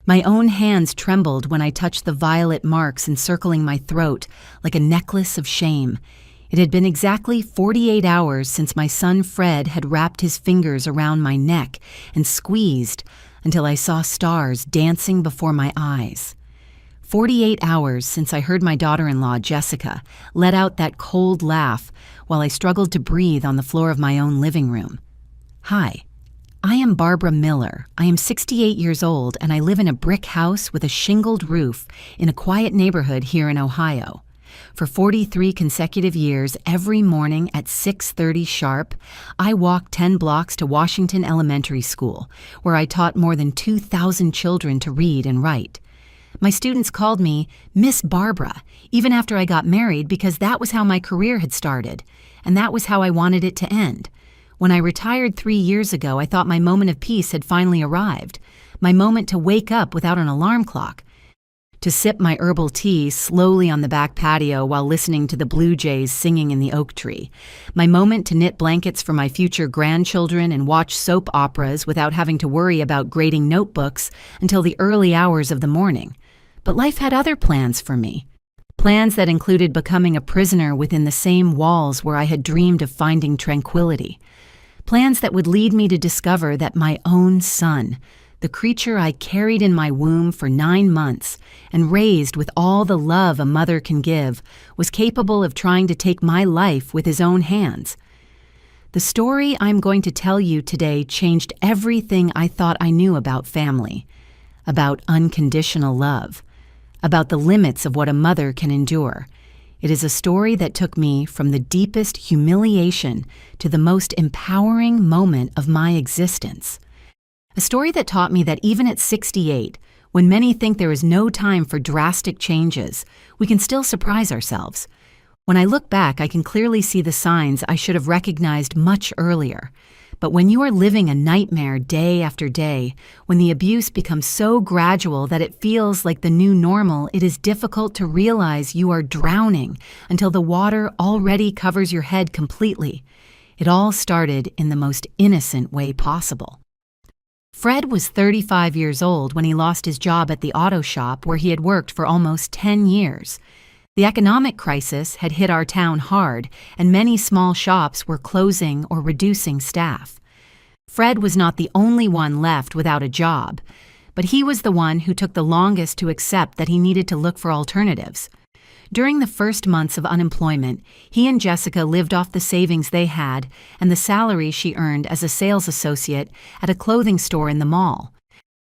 My own hands trembled when I touched the violet marks encircling my throat like a necklace of shame. It had been exactly 48 hours since my son Fred had wrapped his fingers around my neck and squeezed until I saw stars dancing before my eyes. 48 hours since I heard my daughter-in-law, Jessica, let out that cold laugh while I struggled to breathe on the floor of my own living room. Hi, I am Barbara Miller. I am 68 years old and I live in a brick house with a shingled roof in a quiet neighborhood here in Ohio. For 43 consecutive years, every morning at 6:30 sharp, I walked 10 blocks to Washington Elementary School, where I taught more than 2,000 children to read and write. My students called me Miss Barbara, even after I got married, because that was how my career had started, and that was how I wanted it to end. When I retired 3 years ago, I thought my moment of peace had finally arrived, my moment to wake up without an alarm clock, to sip my herbal tea slowly on the back patio while listening to the blue jays singing in the oak tree, my moment to knit blankets for my future grandchildren and watch soap operas without having to worry about grading notebooks until the early hours of the morning. But life had other plans for me. Plans that included becoming a prisoner within the same walls where I had dreamed of finding tranquility. Plans that would lead me to discover that my own son, the creature I carried in my womb for 9 months and raised with all the love a mother can give, was capable of trying to take my life with his own hands. The story I'm going to tell you today changed everything I thought I knew about family, about unconditional love, about the limits of what a mother can endure. It is a story that took me from the deepest humiliation to the most empowering moment of my existence. A story that taught me that even at 68, when many think there is no time for drastic changes, we can still surprise ourselves. When I look back, I can clearly see the signs I should have recognized much earlier. But when you are living a nightmare day after day, when the abuse becomes so gradual that it feels like the new normal, it is difficult to realize you are drowning until the water already covers your head completely. It all started in the most innocent way possible. Fred was 35 years old when he lost his job at the auto shop where he had worked for almost 10 years. The economic crisis had hit our town hard, and many small shops were closing or reducing staff. Fred was not the only one left without a job, but he was the one who took the longest to accept that he needed to look for alternatives. During the first months of unemployment, he and Jessica lived off the savings they had and the salary she earned as a sales associate at a clothing store in the mall.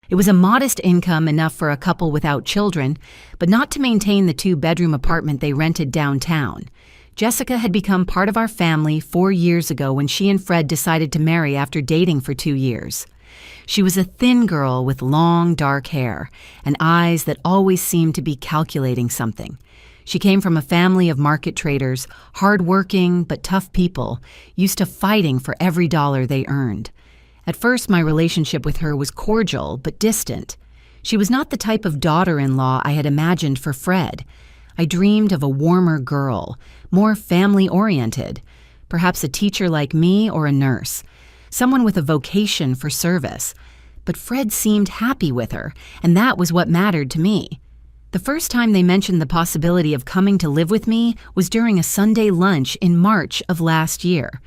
It was a modest income enough for a couple without children, but not to maintain the 2-bedroom apartment they rented downtown. Jessica had become part of our family 4 years ago when she and Fred decided to marry after dating for 2 years. She was a thin girl with long, dark hair and eyes that always seemed to be calculating something. She came from a family of market traders, hard-working but tough people, used to fighting for every dollar they earned. At first, my relationship with her was cordial but distant. She was not the type of daughter-in-law I had imagined for Fred. I dreamed of a warmer girl, more family-oriented, perhaps a teacher like me or a nurse, someone with a vocation for service. But Fred seemed happy with her, and that was what mattered to me. The first time they mentioned the possibility of coming to live with me was during a Sunday lunch in March of last year.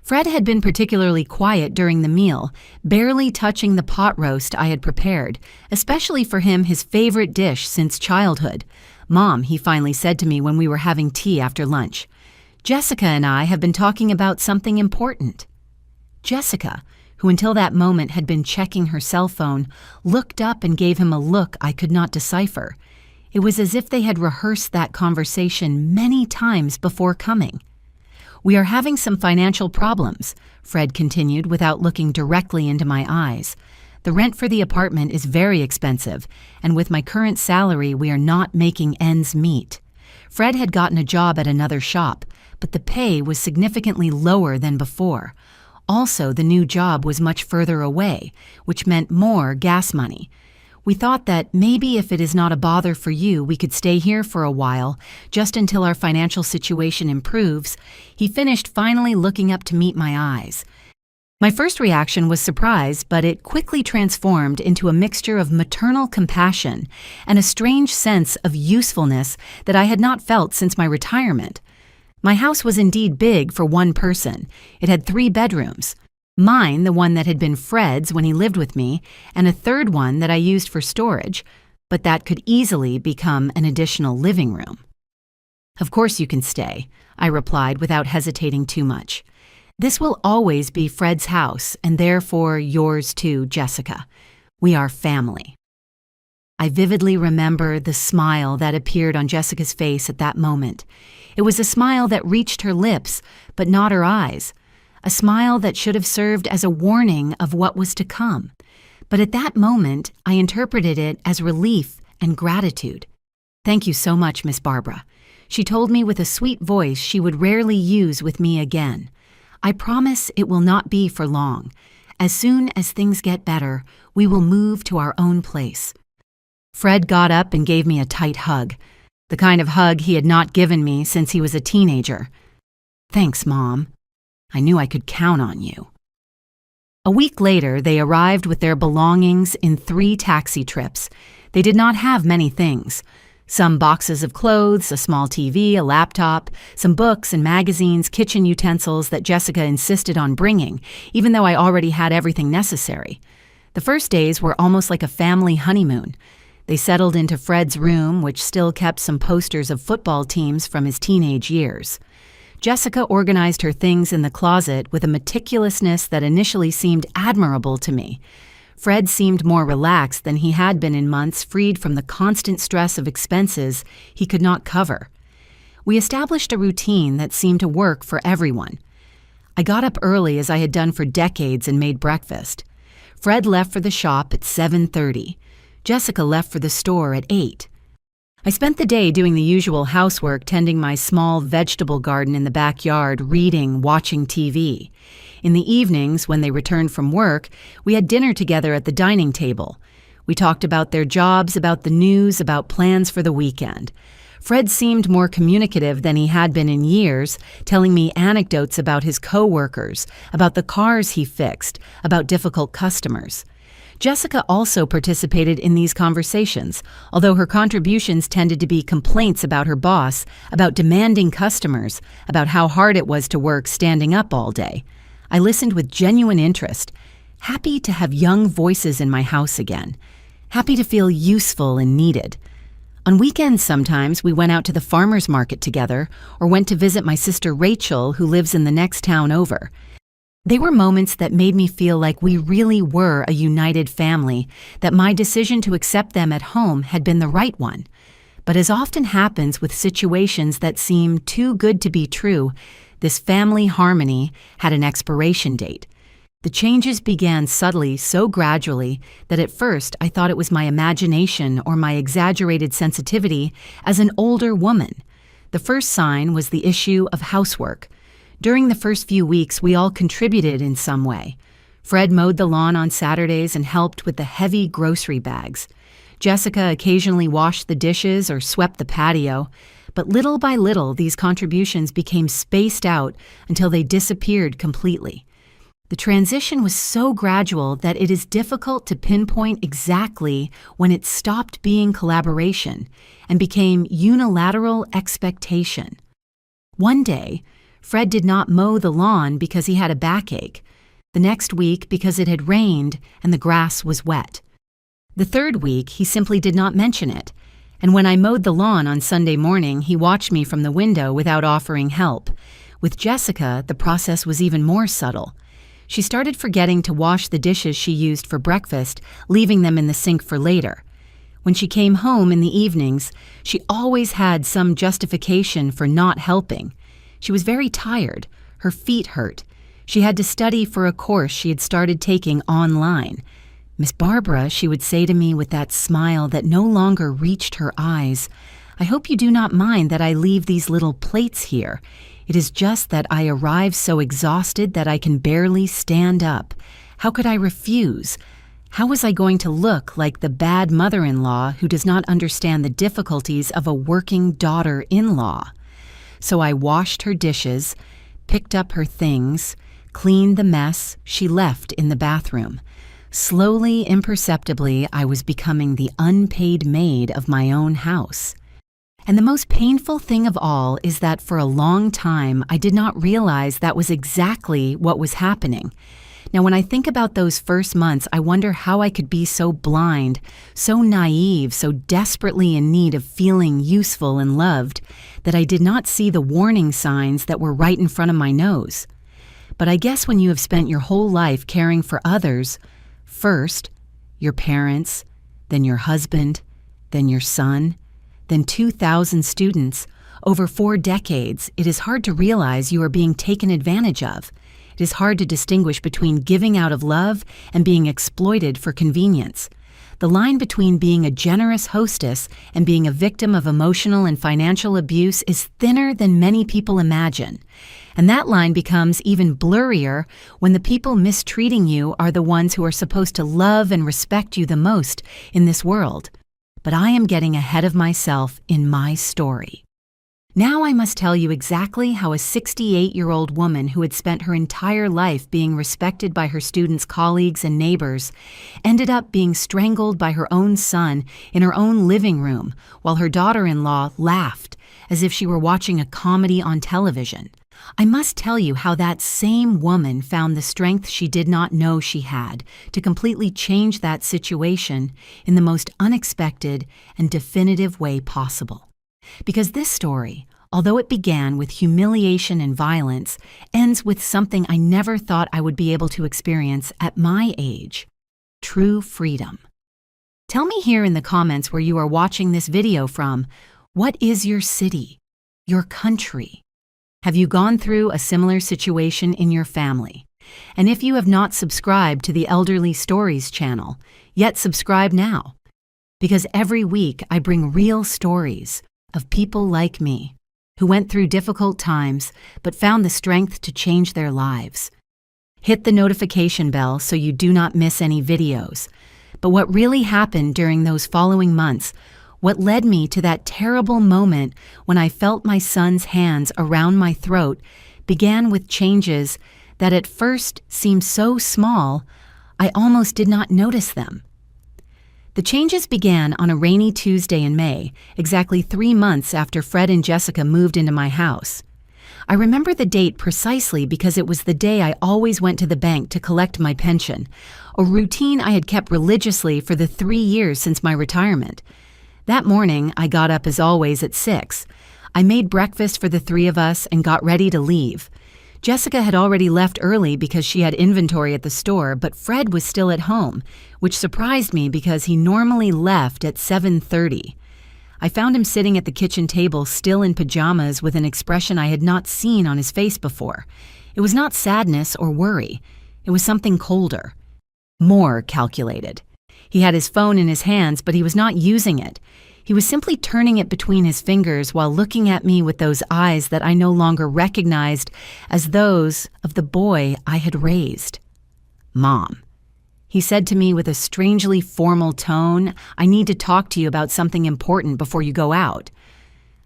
Fred had been particularly quiet during the meal, barely touching the pot roast I had prepared, especially for him his favorite dish since childhood. "Mom," he finally said to me when we were having tea after lunch, "Jessica and I have been talking about something important." Jessica, who until that moment had been checking her cell phone, looked up and gave him a look I could not decipher. It was as if they had rehearsed that conversation many times before coming. "We are having some financial problems," Fred continued without looking directly into my eyes. "The rent for the apartment is very expensive, and with my current salary, we are not making ends meet." Fred had gotten a job at another shop, but the pay was significantly lower than before. Also, the new job was much further away, which meant more gas money. We thought that maybe if it is not a bother for you, we could stay here for a while, just until our financial situation improves. He finished finally looking up to meet my eyes. My first reaction was surprise, but it quickly transformed into a mixture of maternal compassion and a strange sense of usefulness that I had not felt since my retirement. My house was indeed big for one person. It had 3 bedrooms. Mine, the one that had been Fred's when he lived with me, and a third one that I used for storage, but that could easily become an additional living room. "Of course you can stay," I replied without hesitating too much. "This will always be Fred's house, and therefore yours too, Jessica. We are family." I vividly remember the smile that appeared on Jessica's face at that moment. It was a smile that reached her lips, but not her eyes. A smile that should have served as a warning of what was to come. But at that moment, I interpreted it as relief and gratitude. "Thank you so much, Miss Barbara," she told me with a sweet voice she would rarely use with me again. "I promise it will not be for long. As soon as things get better, we will move to our own place." Fred got up and gave me a tight hug, the kind of hug he had not given me since he was a teenager. "Thanks, Mom. I knew I could count on you." A week later, they arrived with their belongings in 3 taxi trips. They did not have many things. Some boxes of clothes, a small TV, a laptop, some books and magazines, kitchen utensils that Jessica insisted on bringing, even though I already had everything necessary. The first days were almost like a family honeymoon. They settled into Fred's room, which still kept some posters of football teams from his teenage years. Jessica organized her things in the closet with a meticulousness that initially seemed admirable to me. Fred seemed more relaxed than he had been in months, freed from the constant stress of expenses he could not cover. We established a routine that seemed to work for everyone. I got up early as I had done for decades and made breakfast. Fred left for the shop at 7:30. Jessica left for the store at 8. I spent the day doing the usual housework, tending my small vegetable garden in the backyard, reading, watching TV. In the evenings, when they returned from work, we had dinner together at the dining table. We talked about their jobs, about the news, about plans for the weekend. Fred seemed more communicative than he had been in years, telling me anecdotes about his coworkers, about the cars he fixed, about difficult customers. Jessica also participated in these conversations, although her contributions tended to be complaints about her boss, about demanding customers, about how hard it was to work standing up all day. I listened with genuine interest, happy to have young voices in my house again, happy to feel useful and needed. On weekends sometimes we went out to the farmer's market together or went to visit my sister Rachel, who lives in the next town over. They were moments that made me feel like we really were a united family, that my decision to accept them at home had been the right one. But as often happens with situations that seem too good to be true, this family harmony had an expiration date. The changes began subtly, so gradually, that at first I thought it was my imagination or my exaggerated sensitivity as an older woman. The first sign was the issue of housework. During the first few weeks, we all contributed in some way. Fred mowed the lawn on Saturdays and helped with the heavy grocery bags. Jessica occasionally washed the dishes or swept the patio, but little by little, these contributions became spaced out until they disappeared completely. The transition was so gradual that it is difficult to pinpoint exactly when it stopped being collaboration and became unilateral expectation. One day, Fred did not mow the lawn because he had a backache. The next week, because it had rained and the grass was wet. The third week, he simply did not mention it. And when I mowed the lawn on Sunday morning, he watched me from the window without offering help. With Jessica, the process was even more subtle. She started forgetting to wash the dishes she used for breakfast, leaving them in the sink for later. When she came home in the evenings, she always had some justification for not helping. She was very tired. Her feet hurt. She had to study for a course she had started taking online. "Miss Barbara," she would say to me with that smile that no longer reached her eyes, "I hope you do not mind that I leave these little plates here. It is just that I arrive so exhausted that I can barely stand up. How could I refuse? How was I going to look like the bad mother-in-law who does not understand the difficulties of a working daughter-in-law?" So I washed her dishes, picked up her things, cleaned the mess she left in the bathroom. Slowly, imperceptibly, I was becoming the unpaid maid of my own house. And the most painful thing of all is that for a long time, I did not realize that was exactly what was happening. Now, when I think about those first months, I wonder how I could be so blind, so naive, so desperately in need of feeling useful and loved that I did not see the warning signs that were right in front of my nose. But I guess when you have spent your whole life caring for others, first, your parents, then your husband, then your son, then 2,000 students, over 4 decades, it is hard to realize you are being taken advantage of. It is hard to distinguish between giving out of love and being exploited for convenience. The line between being a generous hostess and being a victim of emotional and financial abuse is thinner than many people imagine. And that line becomes even blurrier when the people mistreating you are the ones who are supposed to love and respect you the most in this world. But I am getting ahead of myself in my story. Now I must tell you exactly how a 68-year-old woman who had spent her entire life being respected by her students' colleagues and neighbors ended up being strangled by her own son in her own living room while her daughter-in-law laughed as if she were watching a comedy on television. I must tell you how that same woman found the strength she did not know she had to completely change that situation in the most unexpected and definitive way possible. Because this story, although it began with humiliation and violence, ends with something I never thought I would be able to experience at my age: true freedom. Tell me here in the comments where you are watching this video from, what is your city, your country? Have you gone through a similar situation in your family? And if you have not subscribed to the Elderly Stories channel, yet subscribe now. Because every week I bring real stories of people like me who went through difficult times but found the strength to change their lives. Hit the notification bell so you do not miss any videos. But what really happened during those following months, what led me to that terrible moment when I felt my son's hands around my throat, began with changes that at first seemed so small, I almost did not notice them. The changes began on a rainy Tuesday in May, exactly 3 months after Fred and Jessica moved into my house. I remember the date precisely because it was the day I always went to the bank to collect my pension, a routine I had kept religiously for the 3 years since my retirement. That morning, I got up as always at 6. I made breakfast for the 3 of us and got ready to leave. Jessica had already left early because she had inventory at the store, but Fred was still at home, which surprised me because he normally left at 7:30. I found him sitting at the kitchen table still in pajamas with an expression I had not seen on his face before. It was not sadness or worry. It was something colder, more calculated. He had his phone in his hands, but he was not using it. He was simply turning it between his fingers while looking at me with those eyes that I no longer recognized as those of the boy I had raised. "Mom," he said to me with a strangely formal tone, "I need to talk to you about something important before you go out."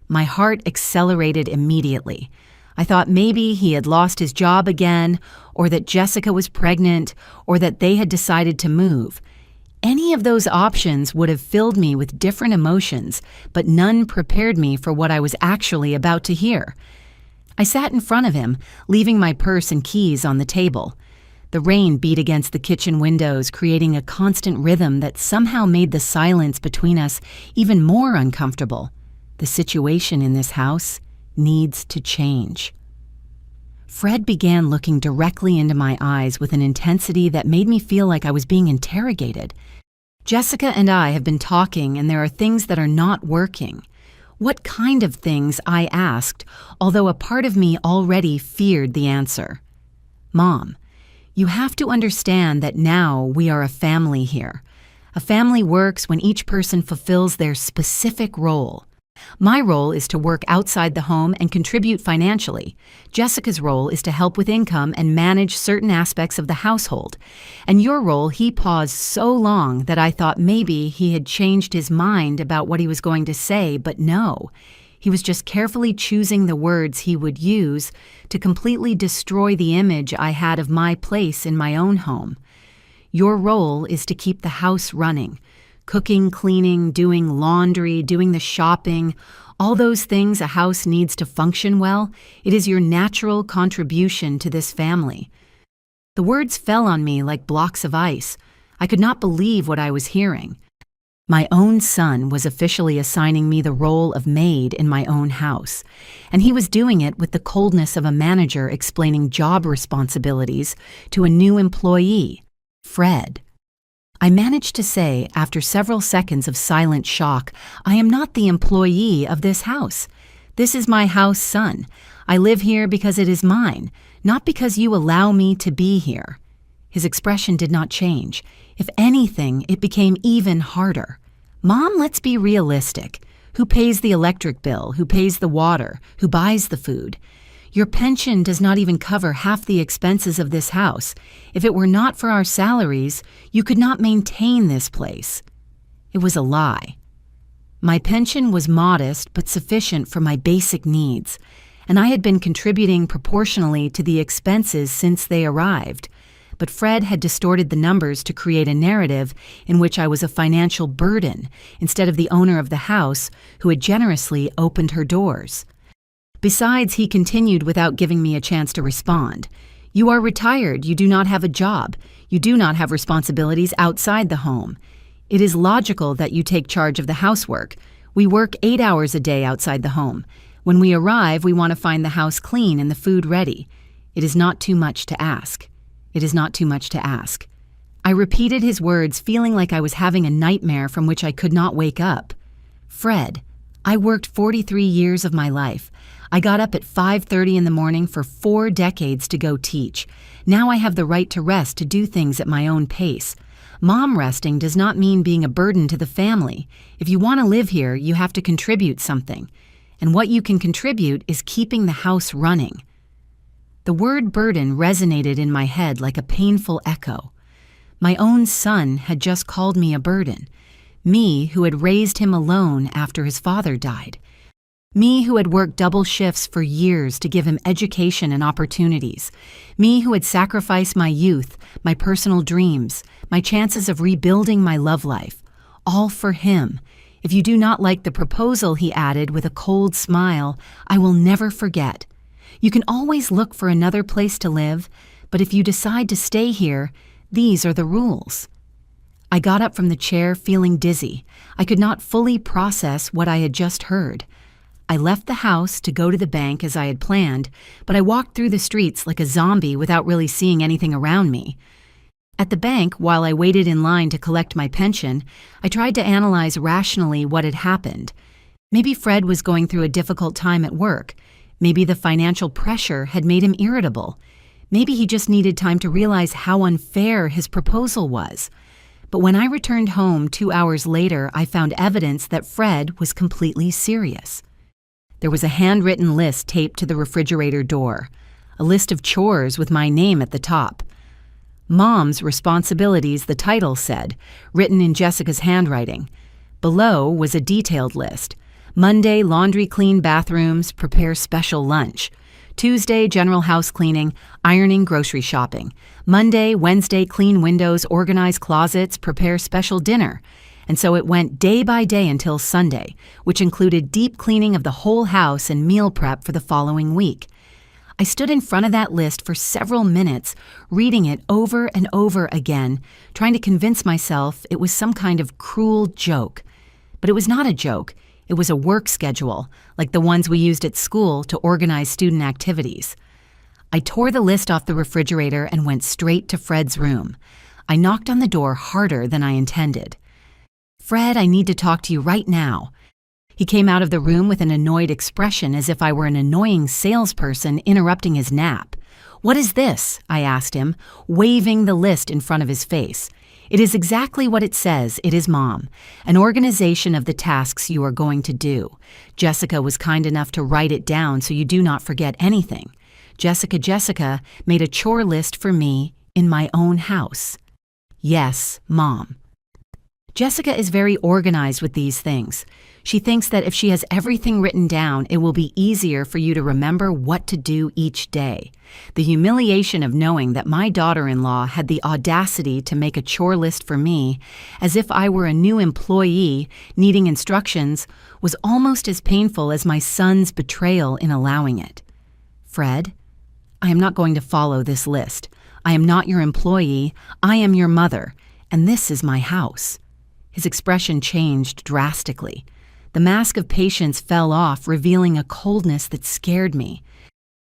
My heart accelerated immediately. I thought maybe he had lost his job again, or that Jessica was pregnant, or that they had decided to move. Any of those options would have filled me with different emotions, but none prepared me for what I was actually about to hear. I sat in front of him, leaving my purse and keys on the table. The rain beat against the kitchen windows, creating a constant rhythm that somehow made the silence between us even more uncomfortable. The situation in this house needs to change. Fred began looking directly into my eyes with an intensity that made me feel like I was being interrogated. "Jessica and I have been talking, and there are things that are not working." "What kind of things?" I asked, although a part of me already feared the answer. "Mom, you have to understand that now we are a family here. A family works when each person fulfills their specific role. My role is to work outside the home and contribute financially. Jessica's role is to help with income and manage certain aspects of the household. And your role," he paused so long that I thought maybe he had changed his mind about what he was going to say, but no. He was just carefully choosing the words he would use to completely destroy the image I had of my place in my own home. Your role is to keep the house running. Cooking, cleaning, doing laundry, doing the shopping, all those things a house needs to function well, it is your natural contribution to this family. The words fell on me like blocks of ice. I could not believe what I was hearing. My own son was officially assigning me the role of maid in my own house, and he was doing it with the coldness of a manager explaining job responsibilities to a new employee, Fred. I managed to say, after several seconds of silent shock, I am not the employee of this house. This is my house, son. I live here because it is mine, not because you allow me to be here. His expression did not change. If anything, it became even harder. Mom, let's be realistic. Who pays the electric bill? Who pays the water? Who buys the food? Your pension does not even cover half the expenses of this house. If it were not for our salaries, you could not maintain this place. It was a lie. My pension was modest but sufficient for my basic needs, and I had been contributing proportionally to the expenses since they arrived. But Fred had distorted the numbers to create a narrative in which I was a financial burden instead of the owner of the house who had generously opened her doors. Besides, he continued without giving me a chance to respond. You are retired. You do not have a job. You do not have responsibilities outside the home. It is logical that you take charge of the housework. We work 8 hours a day outside the home. When we arrive, we want to find the house clean and the food ready. It is not too much to ask. It is not too much to ask. I repeated his words, feeling like I was having a nightmare from which I could not wake up. Fred, I worked 43 years of my life. I got up at 5:30 in the morning for 4 decades to go teach. Now I have the right to rest, to do things at my own pace. Mom resting does not mean being a burden to the family. If you want to live here, you have to contribute something. And what you can contribute is keeping the house running. The word burden resonated in my head like a painful echo. My own son had just called me a burden. Me who had raised him alone after his father died. Me who had worked double shifts for years to give him education and opportunities. Me who had sacrificed my youth, my personal dreams, my chances of rebuilding my love life. All for him. If you do not like the proposal, he added with a cold smile, I will never forget. You can always look for another place to live, but if you decide to stay here, these are the rules. I got up from the chair feeling dizzy. I could not fully process what I had just heard. I left the house to go to the bank as I had planned, but I walked through the streets like a zombie without really seeing anything around me. At the bank, while I waited in line to collect my pension, I tried to analyze rationally what had happened. Maybe Fred was going through a difficult time at work. Maybe the financial pressure had made him irritable. Maybe he just needed time to realize how unfair his proposal was. But when I returned home 2 hours later, I found evidence that Fred was completely serious. There was a handwritten list taped to the refrigerator door, a list of chores with my name at the top. Mom's responsibilities, the title said, written in Jessica's handwriting. Below was a detailed list. Monday, laundry, clean bathrooms, prepare special lunch. Tuesday, general house cleaning, ironing, grocery shopping. Monday, Wednesday, clean windows, organize closets, prepare special dinner. And so it went day by day until Sunday, which included deep cleaning of the whole house and meal prep for the following week. I stood in front of that list for several minutes, reading it over and over again, trying to convince myself it was some kind of cruel joke. But it was not a joke. It was a work schedule, like the ones we used at school to organize student activities. I tore the list off the refrigerator and went straight to Fred's room. I knocked on the door harder than I intended. Fred, I need to talk to you right now. He came out of the room with an annoyed expression as if I were an annoying salesperson interrupting his nap. What is this? I asked him, waving the list in front of his face. It is exactly what it says. It is Mom, an organization of the tasks you are going to do. Jessica was kind enough to write it down so you do not forget anything. Jessica made a chore list for me in my own house. Yes, Mom. Jessica is very organized with these things. She thinks that if she has everything written down, it will be easier for you to remember what to do each day. The humiliation of knowing that my daughter-in-law had the audacity to make a chore list for me, as if I were a new employee needing instructions, was almost as painful as my son's betrayal in allowing it. Fred, I am not going to follow this list. I am not your employee. I am your mother, and this is my house. His expression changed drastically. The mask of patience fell off, revealing a coldness that scared me.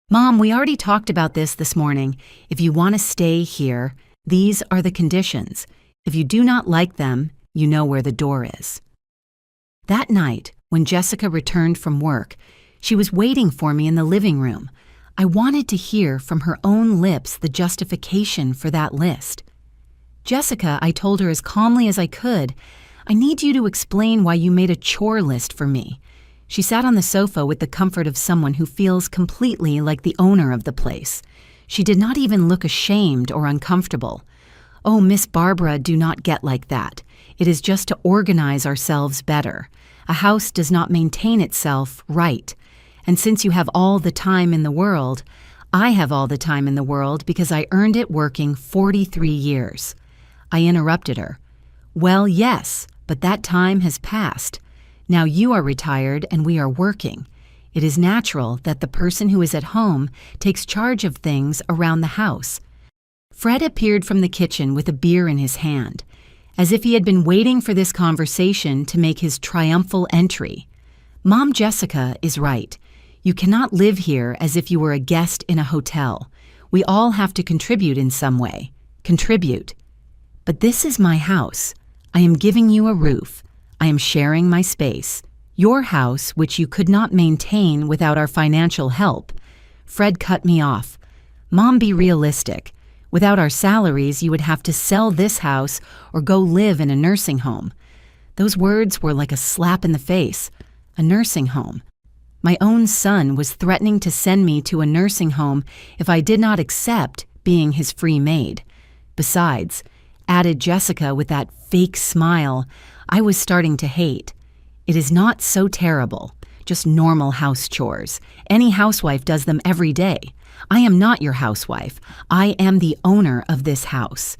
Mom, we already talked about this morning. If you want to stay here, these are the conditions. If you do not like them, you know where the door is. That night, when Jessica returned from work, she was waiting for me in the living room. I wanted to hear from her own lips the justification for that list. Jessica, I told her as calmly as I could, I need you to explain why you made a chore list for me. She sat on the sofa with the comfort of someone who feels completely like the owner of the place. She did not even look ashamed or uncomfortable. Oh, Miss Barbara, do not get like that. It is just to organize ourselves better. A house does not maintain itself right. And since you have all the time in the world, I have all the time in the world because I earned it working 43 years. I interrupted her. Well, yes, but that time has passed. Now you are retired and we are working. It is natural that the person who is at home takes charge of things around the house. Fred appeared from the kitchen with a beer in his hand, as if he had been waiting for this conversation to make his triumphal entry. Mom Jessica is right. You cannot live here as if you were a guest in a hotel. We all have to contribute in some way. Contribute. But this is my house. I am giving you a roof. I am sharing my space. Your house, which you could not maintain without our financial help. Fred cut me off. Mom, be realistic. Without our salaries, you would have to sell this house or go live in a nursing home. Those words were like a slap in the face. A nursing home. My own son was threatening to send me to a nursing home if I did not accept being his free maid. Besides, added Jessica with that fake smile, I was starting to hate. It is not so terrible, just normal house chores. Any housewife does them every day. I am not your housewife. I am the owner of this house.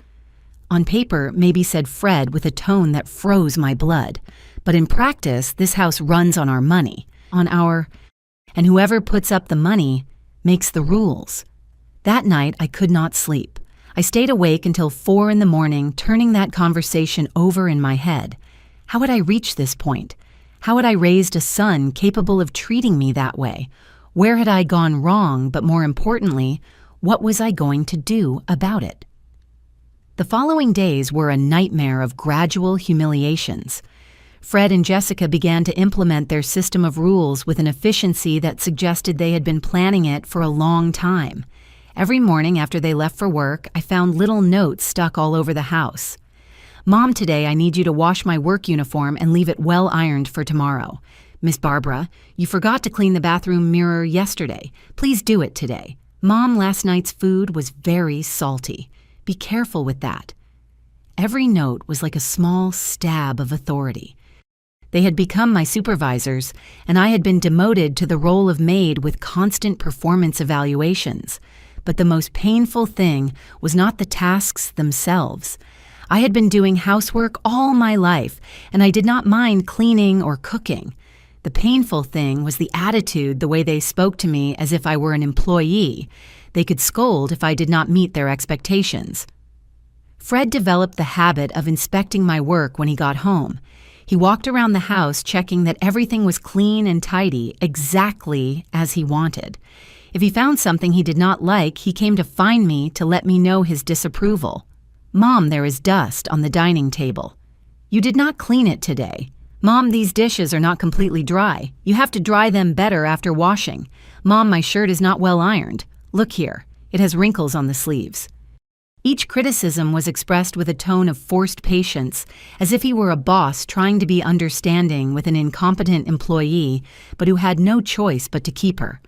On paper, maybe said Fred with a tone that froze my blood. But in practice, this house runs on our money, and whoever puts up the money makes the rules. That night, I could not sleep. I stayed awake until 4 a.m, turning that conversation over in my head. How had I reached this point? How had I raised a son capable of treating me that way? Where had I gone wrong, but more importantly, what was I going to do about it? The following days were a nightmare of gradual humiliations. Fred and Jessica began to implement their system of rules with an efficiency that suggested they had been planning it for a long time. Every morning after they left for work, I found little notes stuck all over the house. Mom, today I need you to wash my work uniform and leave it well ironed for tomorrow. Miss Barbara, you forgot to clean the bathroom mirror yesterday. Please do it today. Mom, last night's food was very salty. Be careful with that. Every note was like a small stab of authority. They had become my supervisors, and I had been demoted to the role of maid with constant performance evaluations. But the most painful thing was not the tasks themselves. I had been doing housework all my life, and I did not mind cleaning or cooking. The painful thing was the attitude, the way they spoke to me as if I were an employee. They could scold if I did not meet their expectations. Fred developed the habit of inspecting my work when he got home. He walked around the house checking that everything was clean and tidy, exactly as he wanted. If he found something he did not like, he came to find me to let me know his disapproval. Mom, there is dust on the dining table. You did not clean it today. Mom, these dishes are not completely dry. You have to dry them better after washing. Mom, my shirt is not well ironed. Look here, it has wrinkles on the sleeves. Each criticism was expressed with a tone of forced patience, as if he were a boss trying to be understanding with an incompetent employee, but who had no choice but to keep her.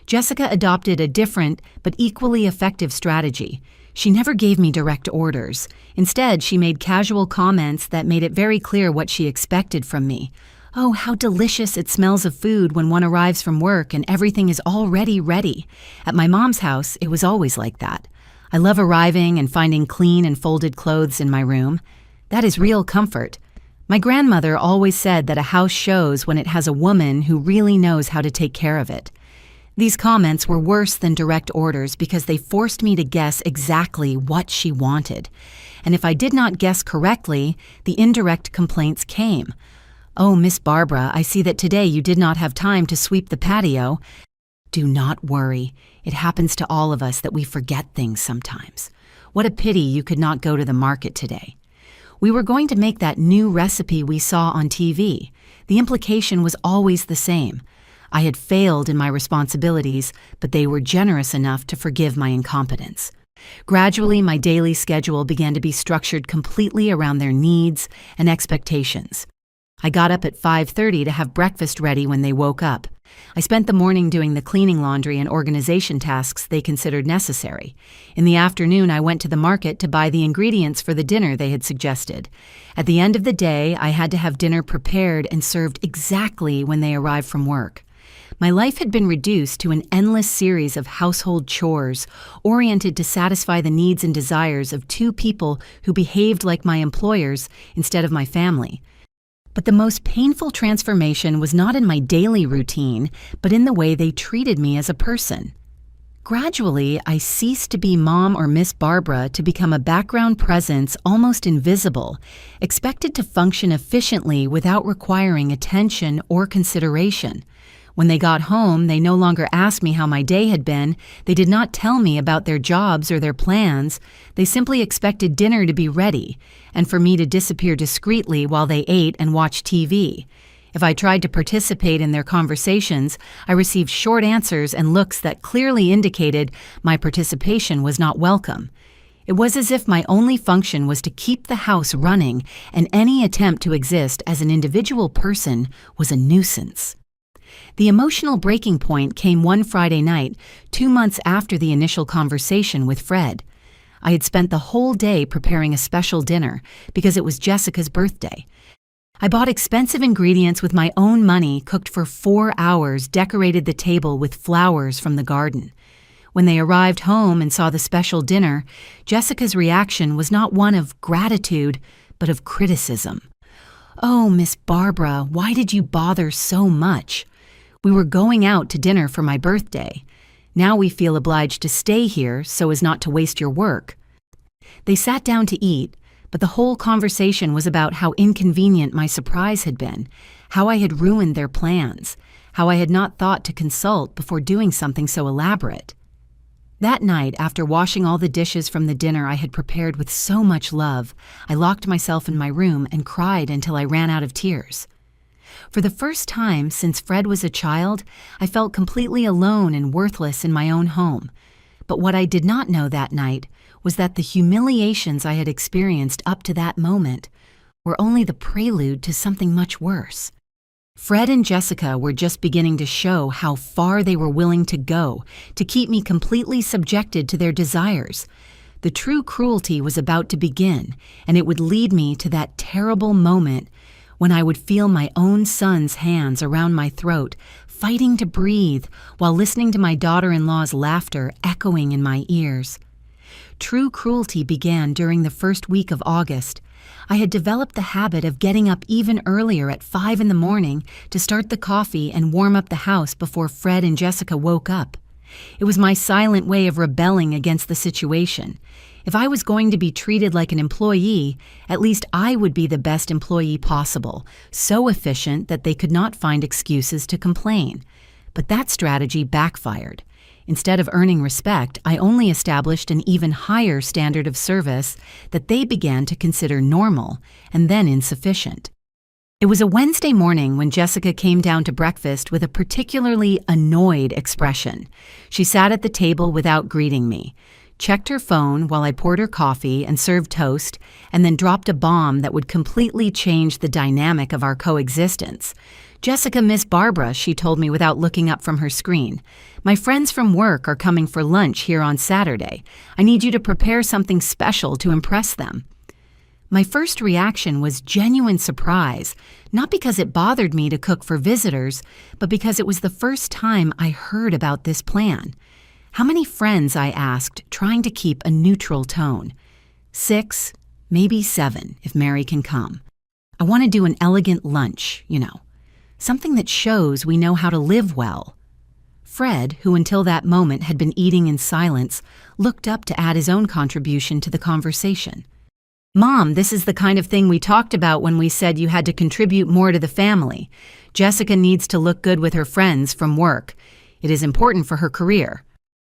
Jessica adopted a different but equally effective strategy. She never gave me direct orders. Instead, she made casual comments that made it very clear what she expected from me. Oh, how delicious it smells of food when one arrives from work and everything is already ready. At my mom's house, it was always like that. I love arriving and finding clean and folded clothes in my room. That is real comfort. My grandmother always said that a house shows when it has a woman who really knows how to take care of it. These comments were worse than direct orders because they forced me to guess exactly what she wanted. And if I did not guess correctly, the indirect complaints came. "Oh, Miss Barbara, I see that today you did not have time to sweep the patio." Do not worry. It happens to all of us that we forget things sometimes. What a pity you could not go to the market today. We were going to make that new recipe we saw on TV. The implication was always the same. I had failed in my responsibilities, but they were generous enough to forgive my incompetence. Gradually, my daily schedule began to be structured completely around their needs and expectations. I got up at 5:30 to have breakfast ready when they woke up. I spent the morning doing the cleaning, laundry, and organization tasks they considered necessary. In the afternoon, I went to the market to buy the ingredients for the dinner they had suggested. At the end of the day, I had to have dinner prepared and served exactly when they arrived from work. My life had been reduced to an endless series of household chores, oriented to satisfy the needs and desires of two people who behaved like my employers instead of my family. But the most painful transformation was not in my daily routine, but in the way they treated me as a person. Gradually, I ceased to be Mom or Miss Barbara to become a background presence almost invisible, expected to function efficiently without requiring attention or consideration. When they got home, they no longer asked me how my day had been. They did not tell me about their jobs or their plans. They simply expected dinner to be ready, and for me to disappear discreetly while they ate and watched TV. If I tried to participate in their conversations, I received short answers and looks that clearly indicated my participation was not welcome. It was as if my only function was to keep the house running, and any attempt to exist as an individual person was a nuisance. The emotional breaking point came one Friday night, 2 months after the initial conversation with Fred. I had spent the whole day preparing a special dinner because it was Jessica's birthday. I bought expensive ingredients with my own money, cooked for 4 hours, decorated the table with flowers from the garden. When they arrived home and saw the special dinner, Jessica's reaction was not one of gratitude, but of criticism. "Oh, Miss Barbara, why did you bother so much? We were going out to dinner for my birthday. Now we feel obliged to stay here so as not to waste your work." They sat down to eat, but the whole conversation was about how inconvenient my surprise had been, how I had ruined their plans, how I had not thought to consult before doing something so elaborate. That night, after washing all the dishes from the dinner I had prepared with so much love, I locked myself in my room and cried until I ran out of tears. For the first time since Fred was a child, I felt completely alone and worthless in my own home. But what I did not know that night was that the humiliations I had experienced up to that moment were only the prelude to something much worse. Fred and Jessica were just beginning to show how far they were willing to go to keep me completely subjected to their desires. The true cruelty was about to begin, and it would lead me to that terrible moment when I would feel my own son's hands around my throat, fighting to breathe while listening to my daughter-in-law's laughter echoing in my ears. True cruelty began during the first week of August. I had developed the habit of getting up even earlier at 5 in the morning to start the coffee and warm up the house before Fred and Jessica woke up. It was my silent way of rebelling against the situation. If I was going to be treated like an employee, at least I would be the best employee possible, so efficient that they could not find excuses to complain. But that strategy backfired. Instead of earning respect, I only established an even higher standard of service that they began to consider normal and then insufficient. It was a Wednesday morning when Jessica came down to breakfast with a particularly annoyed expression. She sat at the table without greeting me, checked her phone while I poured her coffee and served toast, and then dropped a bomb that would completely change the dynamic of our coexistence. "Jessica, Miss Barbara," she told me without looking up from her screen. "My friends from work are coming for lunch here on Saturday. I need you to prepare something special to impress them." My first reaction was genuine surprise, not because it bothered me to cook for visitors, but because it was the first time I heard about this plan. How many friends, I asked, trying to keep a neutral tone? 6, maybe 7, if Mary can come. I want to do an elegant lunch, something that shows we know how to live well. Fred, who until that moment had been eating in silence, looked up to add his own contribution to the conversation. Mom, this is the kind of thing we talked about when we said you had to contribute more to the family. Jessica needs to look good with her friends from work. It is important for her career.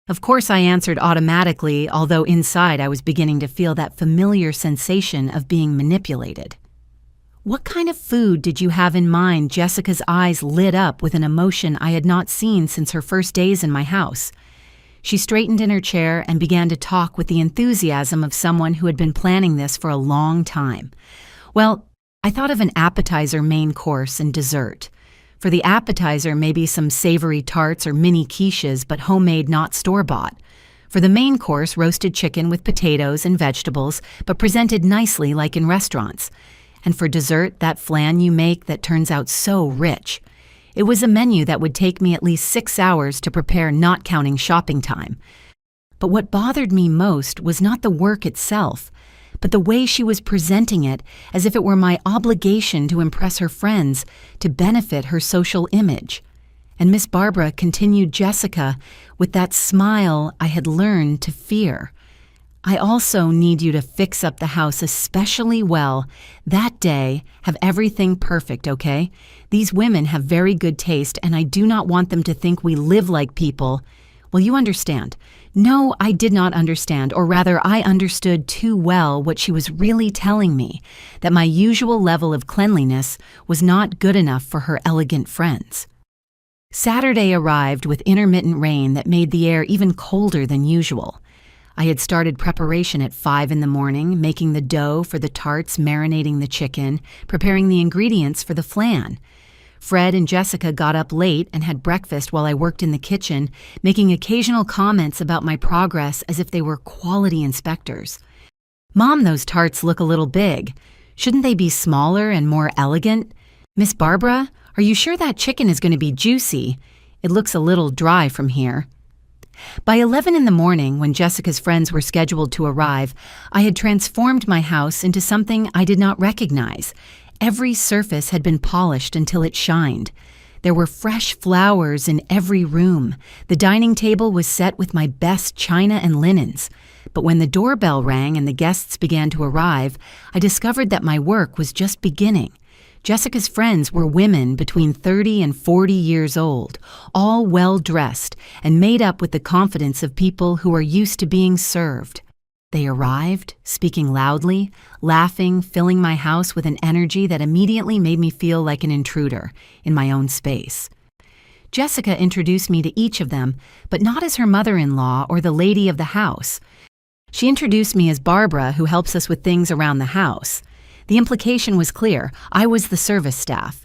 Of course, I answered automatically, although inside I was beginning to feel that familiar sensation of being manipulated. What kind of food did you have in mind? Jessica's eyes lit up with an emotion I had not seen since her first days in my house. She straightened in her chair and began to talk with the enthusiasm of someone who had been planning this for a long time. Well, I thought of an appetizer, main course, and dessert. For the appetizer, maybe some savory tarts or mini quiches, but homemade, not store-bought. For the main course, roasted chicken with potatoes and vegetables, but presented nicely like in restaurants. And for dessert, that flan you make that turns out so rich. It was a menu that would take me at least 6 hours to prepare, not counting shopping time. But what bothered me most was not the work itself, but the way she was presenting it, as if it were my obligation to impress her friends, to benefit her social image. And Miss Barbara continued Jessica with that smile I had learned to fear. I also need you to fix up the house especially well. That day, have everything perfect, okay? These women have very good taste, and I do not want them to think we live like people. Well, you understand. No, I did not understand, or rather, I understood too well what she was really telling me, that my usual level of cleanliness was not good enough for her elegant friends. Saturday arrived with intermittent rain that made the air even colder than usual. I had started preparation at 5 in the morning, making the dough for the tarts, marinating the chicken, preparing the ingredients for the flan. Fred and Jessica got up late and had breakfast while I worked in the kitchen, making occasional comments about my progress as if they were quality inspectors. Mom, those tarts look a little big. Shouldn't they be smaller and more elegant? Miss Barbara, are you sure that chicken is going to be juicy? It looks a little dry from here. By 11 in the morning, when Jessica's friends were scheduled to arrive, I had transformed my house into something I did not recognize. Every surface had been polished until it shined. There were fresh flowers in every room. The dining table was set with my best china and linens. But when the doorbell rang and the guests began to arrive, I discovered that my work was just beginning. Jessica's friends were women between 30 and 40 years old, all well-dressed and made up with the confidence of people who are used to being served. They arrived, speaking loudly, laughing, filling my house with an energy that immediately made me feel like an intruder in my own space. Jessica introduced me to each of them, but not as her mother-in-law or the lady of the house. She introduced me as Barbara, who helps us with things around the house. The implication was clear. I was the service staff.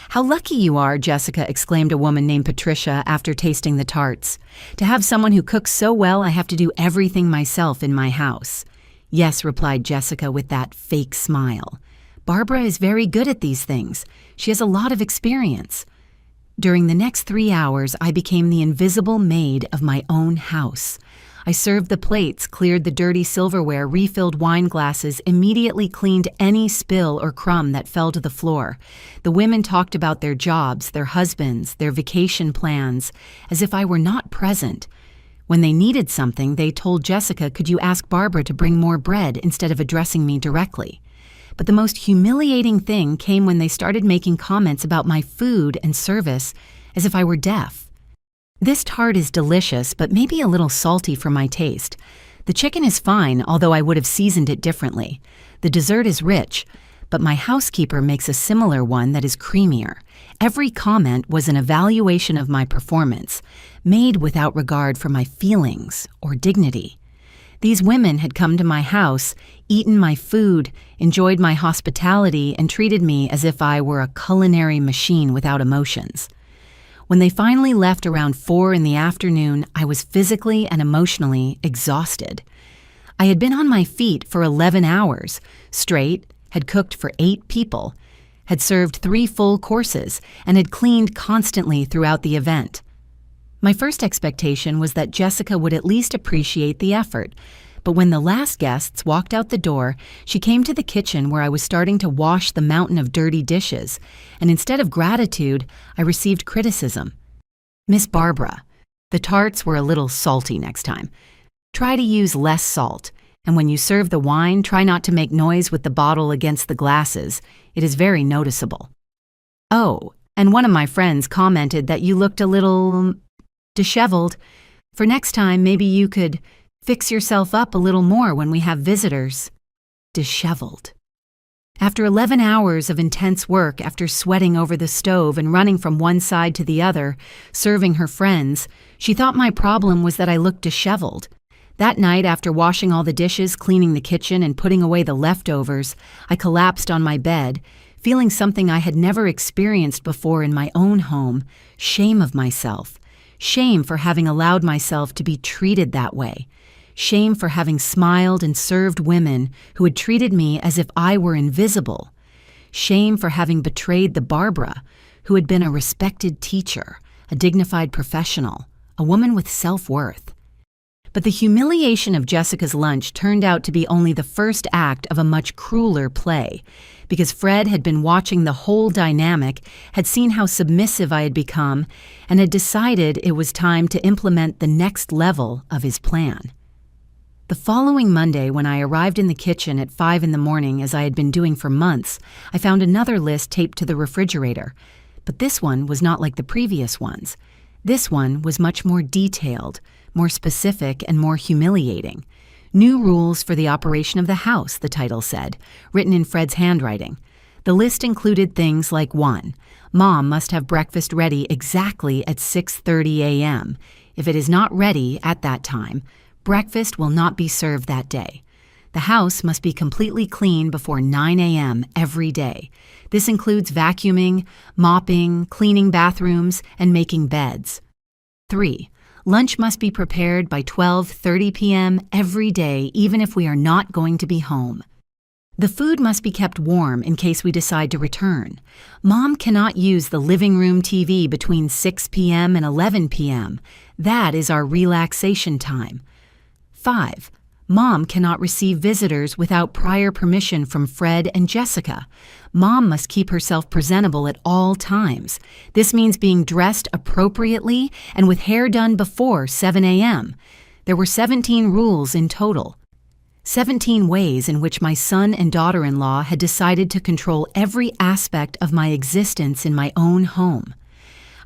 "How lucky you are," Jessica exclaimed a woman named Patricia after tasting the tarts. "To have someone who cooks so well, I have to do everything myself in my house." "Yes," replied Jessica with that fake smile. "Barbara is very good at these things. She has a lot of experience." During the next 3 hours, I became the invisible maid of my own house. I served the plates, cleared the dirty silverware, refilled wine glasses, immediately cleaned any spill or crumb that fell to the floor. The women talked about their jobs, their husbands, their vacation plans, as if I were not present. When they needed something, they told Jessica, "Could you ask Barbara to bring more bread," instead of addressing me directly. But the most humiliating thing came when they started making comments about my food and service as if I were deaf. "This tart is delicious, but maybe a little salty for my taste. The chicken is fine, although I would have seasoned it differently. The dessert is rich, but my housekeeper makes a similar one that is creamier." Every comment was an evaluation of my performance, made without regard for my feelings or dignity. These women had come to my house, eaten my food, enjoyed my hospitality, and treated me as if I were a culinary machine without emotions. When they finally left around 4 in the afternoon, I was physically and emotionally exhausted. I had been on my feet for 11 hours, straight, had cooked for 8 people, had served 3 full courses, and had cleaned constantly throughout the event. My first expectation was that Jessica would at least appreciate the effort, but when the last guests walked out the door, she came to the kitchen where I was starting to wash the mountain of dirty dishes, and instead of gratitude, I received criticism. "Miss Barbara, the tarts were a little salty next time. Try to use less salt, and when you serve the wine, try not to make noise with the bottle against the glasses. It is very noticeable. Oh, and one of my friends commented that you looked a little disheveled. For next time, maybe you could fix yourself up a little more when we have visitors." Disheveled. After 11 hours of intense work, after sweating over the stove and running from one side to the other, serving her friends, she thought my problem was that I looked disheveled. That night, after washing all the dishes, cleaning the kitchen, and putting away the leftovers, I collapsed on my bed, feeling something I had never experienced before in my own home, shame of myself. Shame for having allowed myself to be treated that way. Shame for having smiled and served women who had treated me as if I were invisible. Shame for having betrayed the Barbara, who had been a respected teacher, a dignified professional, a woman with self-worth. But the humiliation of Jessica's lunch turned out to be only the first act of a much crueler play, because Fred had been watching the whole dynamic, had seen how submissive I had become, and had decided it was time to implement the next level of his plan. The following Monday, when I arrived in the kitchen at 5 in the morning, as I had been doing for months, I found another list taped to the refrigerator. But this one was not like the previous ones. This one was much more detailed, more specific, and more humiliating. "New rules for the operation of the house," the title said, written in Fred's handwriting. The list included things like 1. Mom must have breakfast ready exactly at 6:30 a.m. If it is not ready at that time, breakfast will not be served that day. The house must be completely clean before 9 a.m. every day. This includes vacuuming, mopping, cleaning bathrooms, and making beds. 3. Lunch must be prepared by 12:30 p.m. every day, even if we are not going to be home. The food must be kept warm in case we decide to return. Mom cannot use the living room TV between 6 p.m. and 11 p.m. That is our relaxation time. 5. Mom cannot receive visitors without prior permission from Fred and Jessica. Mom must keep herself presentable at all times. This means being dressed appropriately and with hair done before 7 a.m. There were 17 rules in total. 17 ways in which my son and daughter-in-law had decided to control every aspect of my existence in my own home.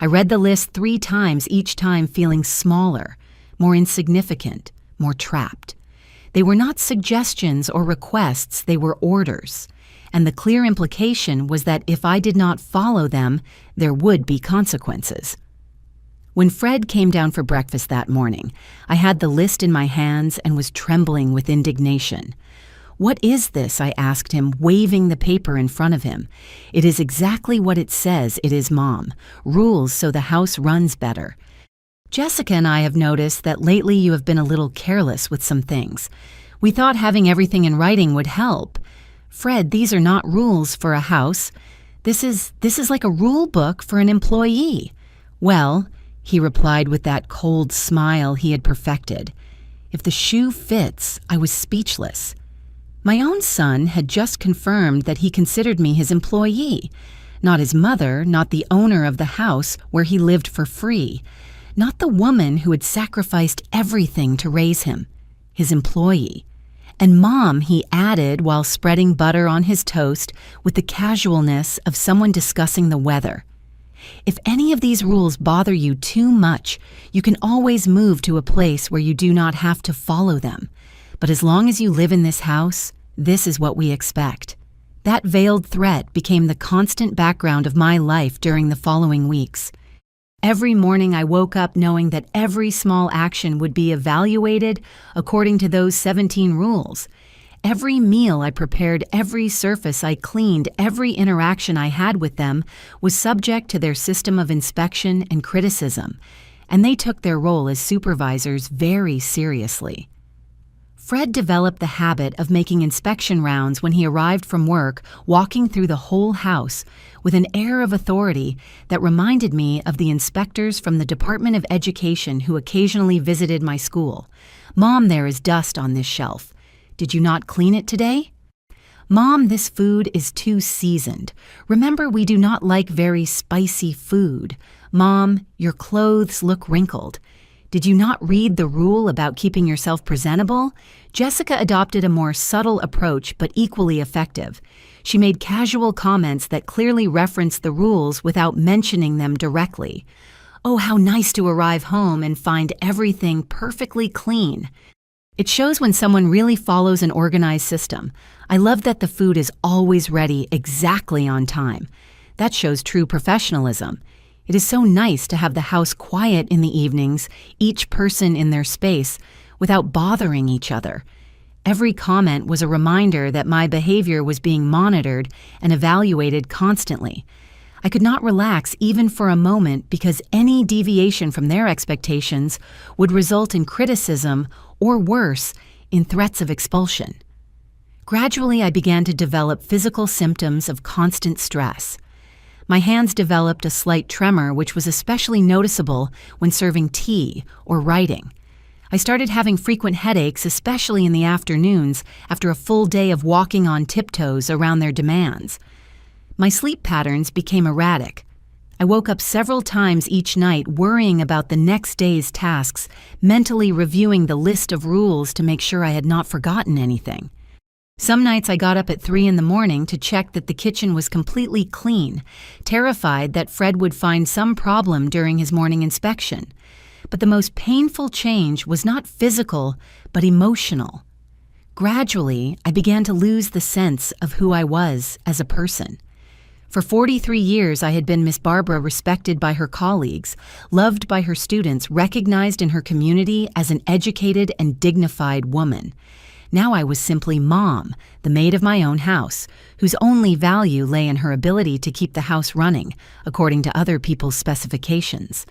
I read the list 3 times, each time feeling smaller, more insignificant, more trapped. They were not suggestions or requests, they were orders. And the clear implication was that if I did not follow them, there would be consequences. When Fred came down for breakfast that morning, I had the list in my hands and was trembling with indignation. "What is this?" I asked him, waving the paper in front of him. "It is exactly what it says it is, Mom. Rules so the house runs better. Jessica and I have noticed that lately you have been a little careless with some things. We thought having everything in writing would help. Fred, these are not rules for a house. This is like a rule book for an employee." "Well," he replied with that cold smile he had perfected. If the shoe fits, I was speechless. My own son had just confirmed that he considered me his employee, not his mother, not the owner of the house where he lived for free, not the woman who had sacrificed everything to raise him, his employee. And Mom, he added while spreading butter on his toast with the casualness of someone discussing the weather. "If any of these rules bother you too much, you can always move to a place where you do not have to follow them. But as long as you live in this house, this is what we expect." That veiled threat became the constant background of my life during the following weeks. Every morning I woke up knowing that every small action would be evaluated according to those 17 rules. Every meal I prepared, every surface I cleaned, every interaction I had with them was subject to their system of inspection and criticism, and they took their role as supervisors very seriously. Fred developed the habit of making inspection rounds when he arrived from work, walking through the whole house with an air of authority that reminded me of the inspectors from the Department of Education who occasionally visited my school. "Mom, there is dust on this shelf. Did you not clean it today? Mom, this food is too seasoned. Remember, we do not like very spicy food. Mom, your clothes look wrinkled. Did you not read the rule about keeping yourself presentable?" Jessica adopted a more subtle approach but equally effective. She made casual comments that clearly referenced the rules without mentioning them directly. "Oh, how nice to arrive home and find everything perfectly clean." It shows when someone really follows an organized system. "I love that the food is always ready exactly on time." That shows true professionalism. It is so nice to have the house quiet in the evenings, each person in their space, without bothering each other. Every comment was a reminder that my behavior was being monitored and evaluated constantly. I could not relax even for a moment because any deviation from their expectations would result in criticism or worse, in threats of expulsion. Gradually, I began to develop physical symptoms of constant stress. My hands developed a slight tremor, which was especially noticeable when serving tea or writing. I started having frequent headaches, especially in the afternoons after a full day of walking on tiptoes around their demands. My sleep patterns became erratic. I woke up several times each night worrying about the next day's tasks, mentally reviewing the list of rules to make sure I had not forgotten anything. Some nights I got up at 3 in the morning to check that the kitchen was completely clean, terrified that Fred would find some problem during his morning inspection. But the most painful change was not physical, but emotional. Gradually, I began to lose the sense of who I was as a person. For 43 years, I had been Miss Barbara, respected by her colleagues, loved by her students, recognized in her community as an educated and dignified woman. Now I was simply Mom, the maid of my own house, whose only value lay in her ability to keep the house running, according to other people's specifications.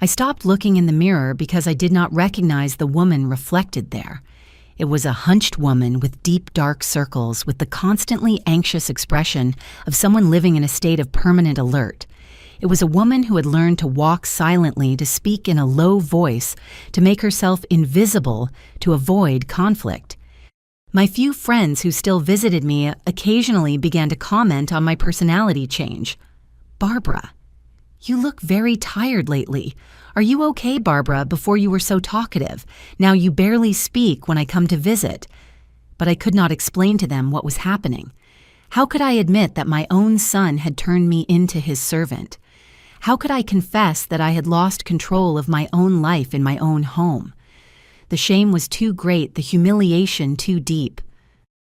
I stopped looking in the mirror because I did not recognize the woman reflected there. It was a hunched woman with deep dark circles, with the constantly anxious expression of someone living in a state of permanent alert. It was a woman who had learned to walk silently, to speak in a low voice, to make herself invisible, to avoid conflict. My few friends who still visited me occasionally began to comment on my personality change. "Barbara, you look very tired lately. Are you okay, Barbara? Before you were so talkative. Now you barely speak when I come to visit." But I could not explain to them what was happening. How could I admit that my own son had turned me into his servant? How could I confess that I had lost control of my own life in my own home? The shame was too great, the humiliation too deep.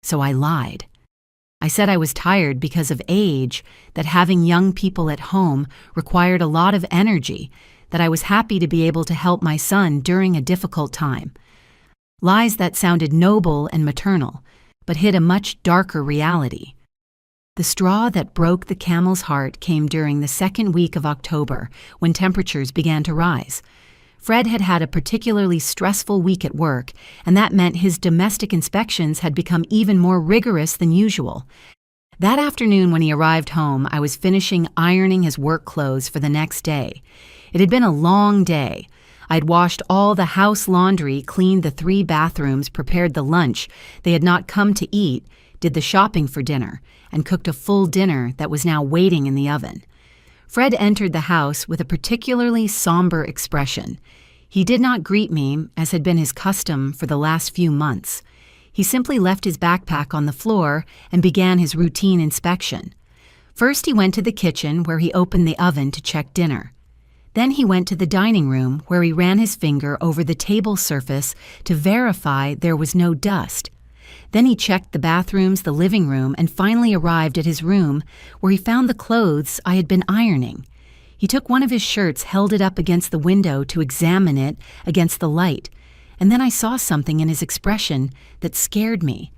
So I lied. I said I was tired because of age, that having young people at home required a lot of energy, that I was happy to be able to help my son during a difficult time. Lies that sounded noble and maternal, but hid a much darker reality. The straw that broke the camel's heart came during the second week of October, when temperatures began to rise. Fred had had a particularly stressful week at work, and that meant his domestic inspections had become even more rigorous than usual. That afternoon when he arrived home, I was finishing ironing his work clothes for the next day. It had been a long day. I'd washed all the house laundry, cleaned the 3 bathrooms, prepared the lunch they had not come to eat, did the shopping for dinner, and cooked a full dinner that was now waiting in the oven. Fred entered the house with a particularly somber expression. He did not greet me, as had been his custom for the last few months. He simply left his backpack on the floor and began his routine inspection. First, he went to the kitchen, where he opened the oven to check dinner. Then he went to the dining room, where he ran his finger over the table surface to verify there was no dust. Then he checked the bathrooms, the living room, and finally arrived at his room, where he found the clothes I had been ironing. He took one of his shirts, held it up against the window to examine it against the light, and then I saw something in his expression that scared me.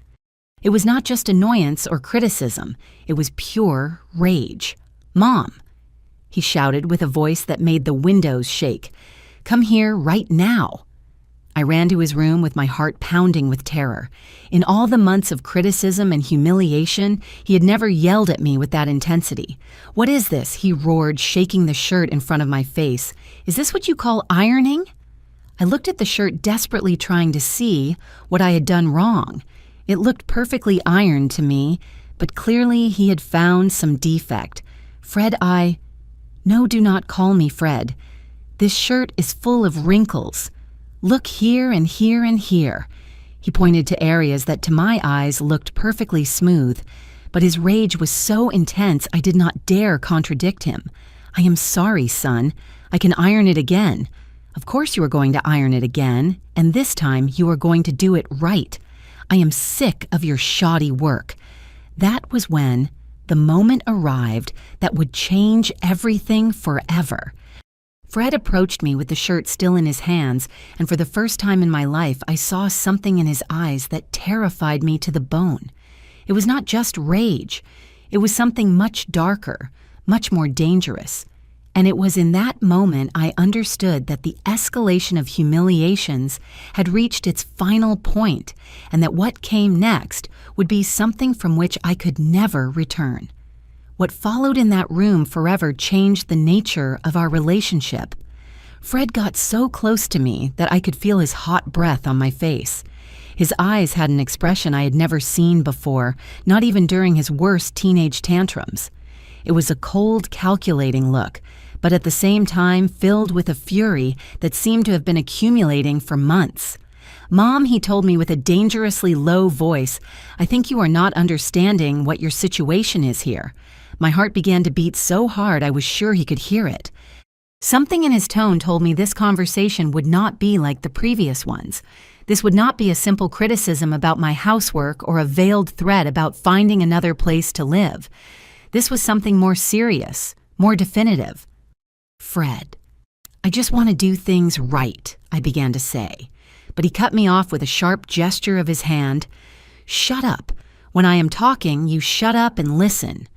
It was not just annoyance or criticism, it was pure rage. "Mom," he shouted with a voice that made the windows shake, "come here right now." I ran to his room with my heart pounding with terror. In all the months of criticism and humiliation, he had never yelled at me with that intensity. "What is this?" he roared, shaking the shirt in front of my face. "Is this what you call ironing?" I looked at the shirt, desperately trying to see what I had done wrong. It looked perfectly ironed to me, but clearly he had found some defect. "Fred, No, do not call me Fred. This shirt is full of wrinkles. Look here and here and here." He pointed to areas that to my eyes looked perfectly smooth, but his rage was so intense I did not dare contradict him. "I am sorry, son. I can iron it again." "Of course you are going to iron it again, and this time you are going to do it right. I am sick of your shoddy work." That was when the moment arrived that would change everything forever. Fred approached me with the shirt still in his hands, and for the first time in my life, I saw something in his eyes that terrified me to the bone. It was not just rage. It was something much darker, much more dangerous. And it was in that moment I understood that the escalation of humiliations had reached its final point, and that what came next would be something from which I could never return. What followed in that room forever changed the nature of our relationship. Fred got so close to me that I could feel his hot breath on my face. His eyes had an expression I had never seen before, not even during his worst teenage tantrums. It was a cold, calculating look, but at the same time filled with a fury that seemed to have been accumulating for months. "Mom," he told me with a dangerously low voice, "I think you are not understanding what your situation is here." My heart began to beat so hard I was sure he could hear it. Something in his tone told me this conversation would not be like the previous ones. This would not be a simple criticism about my housework or a veiled threat about finding another place to live. This was something more serious, more definitive. "Fred, I just want to do things right," I began to say. But he cut me off with a sharp gesture of his hand. "Shut up. When I am talking, you shut up and listen."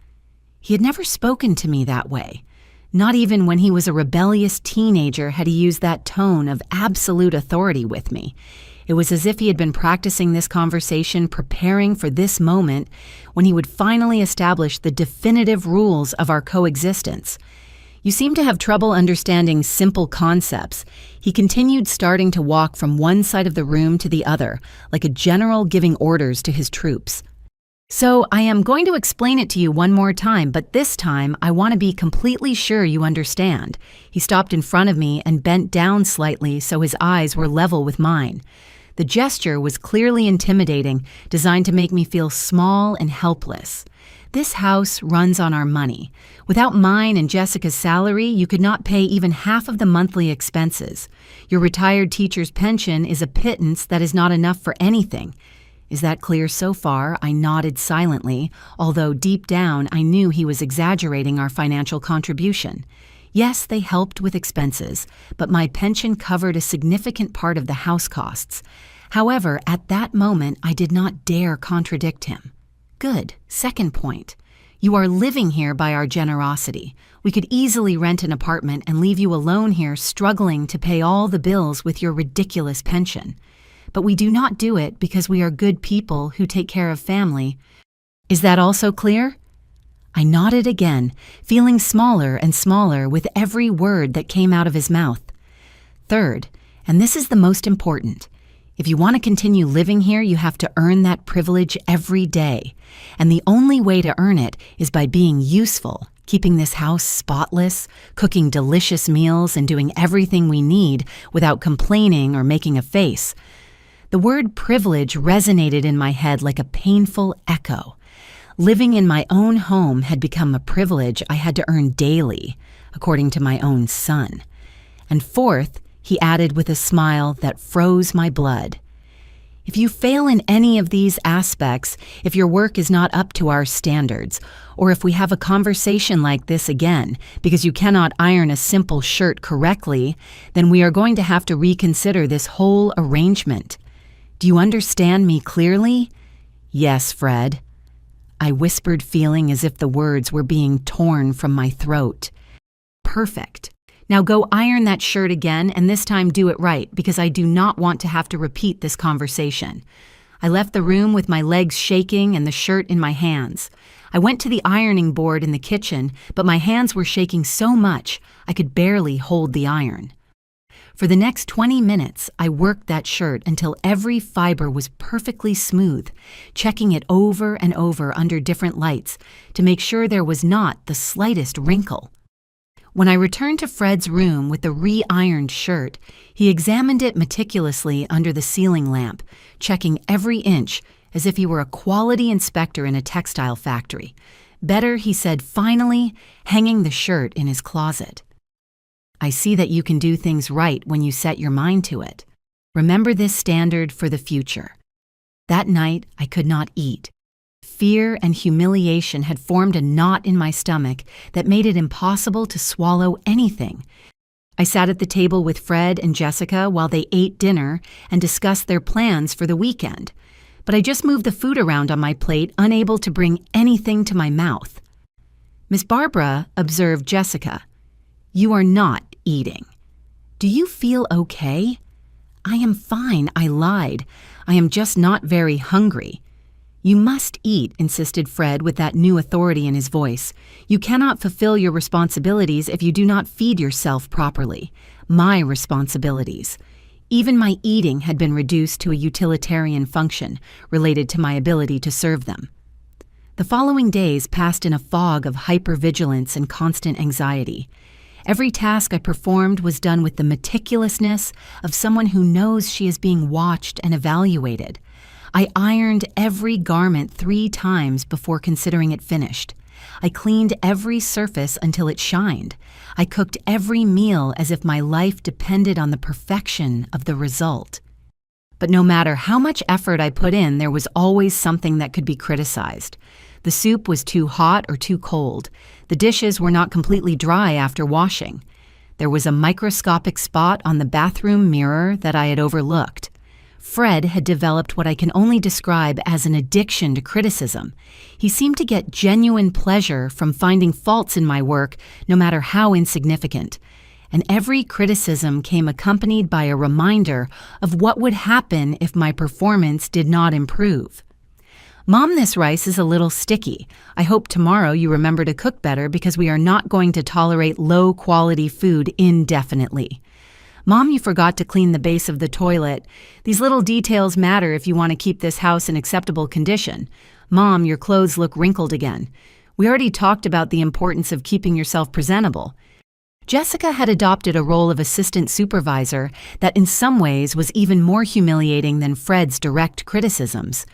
He had never spoken to me that way. Not even when he was a rebellious teenager had he used that tone of absolute authority with me. It was as if he had been practicing this conversation, preparing for this moment when he would finally establish the definitive rules of our coexistence. "You seem to have trouble understanding simple concepts." He continued, starting to walk from one side of the room to the other, like a general giving orders to his troops. "So I am going to explain it to you one more time, but this time I want to be completely sure you understand." He stopped in front of me and bent down slightly so his eyes were level with mine. The gesture was clearly intimidating, designed to make me feel small and helpless. "This house runs on our money. Without mine and Jessica's salary, you could not pay even half of the monthly expenses. Your retired teacher's pension is a pittance that is not enough for anything. Is that clear so far?" I nodded silently, although deep down I knew he was exaggerating our financial contribution. Yes, they helped with expenses, but my pension covered a significant part of the house costs. However, at that moment, I did not dare contradict him. "Good. Second point. You are living here by our generosity. We could easily rent an apartment and leave you alone here struggling to pay all the bills with your ridiculous pension. But we do not do it because we are good people who take care of family. Is that also clear?" I nodded again, feeling smaller and smaller with every word that came out of his mouth. "Third, and this is the most important, if you want to continue living here, you have to earn that privilege every day. And the only way to earn it is by being useful, keeping this house spotless, cooking delicious meals, and doing everything we need without complaining or making a face." The word privilege resonated in my head like a painful echo. Living in my own home had become a privilege I had to earn daily, according to my own son. And fourth, he added with a smile that froze my blood, "If you fail in any of these aspects, if your work is not up to our standards, or if we have a conversation like this again because you cannot iron a simple shirt correctly, then we are going to have to reconsider this whole arrangement. Do you understand me clearly?" "Yes, Fred," I whispered, feeling as if the words were being torn from my throat. "Perfect. Now go iron that shirt again, and this time do it right, because I do not want to have to repeat this conversation. I left the room with my legs shaking and the shirt in my hands. I went to the ironing board in the kitchen, but my hands were shaking so much I could barely hold the iron. For the next 20 minutes, I worked that shirt until every fiber was perfectly smooth, checking it over and over under different lights to make sure there was not the slightest wrinkle. When I returned to Fred's room with the re-ironed shirt, he examined it meticulously under the ceiling lamp, checking every inch as if he were a quality inspector in a textile factory. Better, he said finally, hanging the shirt in his closet. I see that you can do things right when you set your mind to it. Remember this standard for the future. That night, I could not eat. Fear and humiliation had formed a knot in my stomach that made it impossible to swallow anything. I sat at the table with Fred and Jessica while they ate dinner and discussed their plans for the weekend. But I just moved the food around on my plate, unable to bring anything to my mouth. Miss Barbara observed Jessica. "You are not eating. Do you feel okay?" "I am fine," I lied. "I am just not very hungry." "You must eat," insisted Fred with that new authority in his voice. "You cannot fulfill your responsibilities if you do not feed yourself properly. My responsibilities." Even my eating had been reduced to a utilitarian function related to my ability to serve them. The following days passed in a fog of hypervigilance and constant anxiety. Every task I performed was done with the meticulousness of someone who knows she is being watched and evaluated. I ironed every garment 3 times before considering it finished. I cleaned every surface until it shined. I cooked every meal as if my life depended on the perfection of the result. But no matter how much effort I put in, there was always something that could be criticized. The soup was too hot or too cold. The dishes were not completely dry after washing. There was a microscopic spot on the bathroom mirror that I had overlooked. Fred had developed what I can only describe as an addiction to criticism. He seemed to get genuine pleasure from finding faults in my work, no matter how insignificant. And every criticism came accompanied by a reminder of what would happen if my performance did not improve. "Mom, this rice is a little sticky. I hope tomorrow you remember to cook better because we are not going to tolerate low-quality food indefinitely. Mom, you forgot to clean the base of the toilet. These little details matter if you want to keep this house in acceptable condition. Mom, your clothes look wrinkled again. We already talked about the importance of keeping yourself presentable." Jessica had adopted a role of assistant supervisor that in some ways was even more humiliating than Fred's direct criticisms.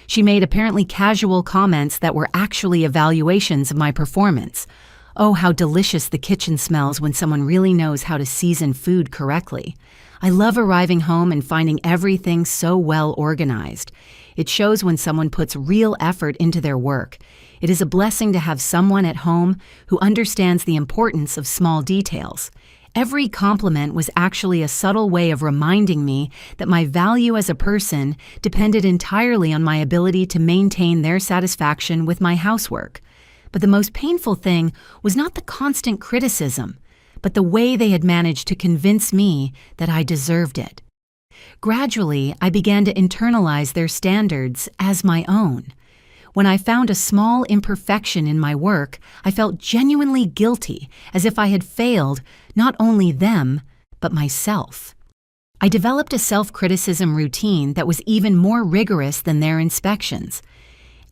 She made apparently casual comments that were actually evaluations of my performance. Oh, how delicious the kitchen smells when someone really knows how to season food correctly. I love arriving home and finding everything so well organized. It shows when someone puts real effort into their work. It is a blessing to have someone at home who understands the importance of small details. Every compliment was actually a subtle way of reminding me that my value as a person depended entirely on my ability to maintain their satisfaction with my housework. But the most painful thing was not the constant criticism, but the way they had managed to convince me that I deserved it. Gradually, I began to internalize their standards as my own. When I found a small imperfection in my work, I felt genuinely guilty, as if I had failed not only them, but myself. I developed a self-criticism routine that was even more rigorous than their inspections.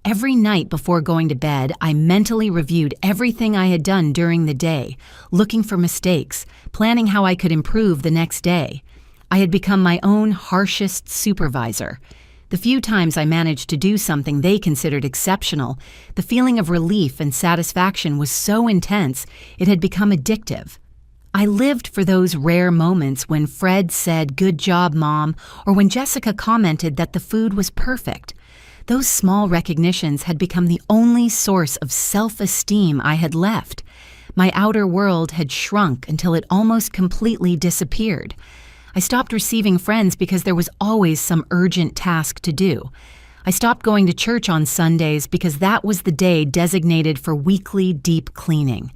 Every night before going to bed, I mentally reviewed everything I had done during the day, looking for mistakes, planning how I could improve the next day. I had become my own harshest supervisor. The few times I managed to do something they considered exceptional, the feeling of relief and satisfaction was so intense it had become addictive. I lived for those rare moments when Fred said, "Good job, Mom," or when Jessica commented that the food was perfect. Those small recognitions had become the only source of self-esteem I had left. My outer world had shrunk until it almost completely disappeared. I stopped receiving friends because there was always some urgent task to do. I stopped going to church on Sundays because that was the day designated for weekly deep cleaning.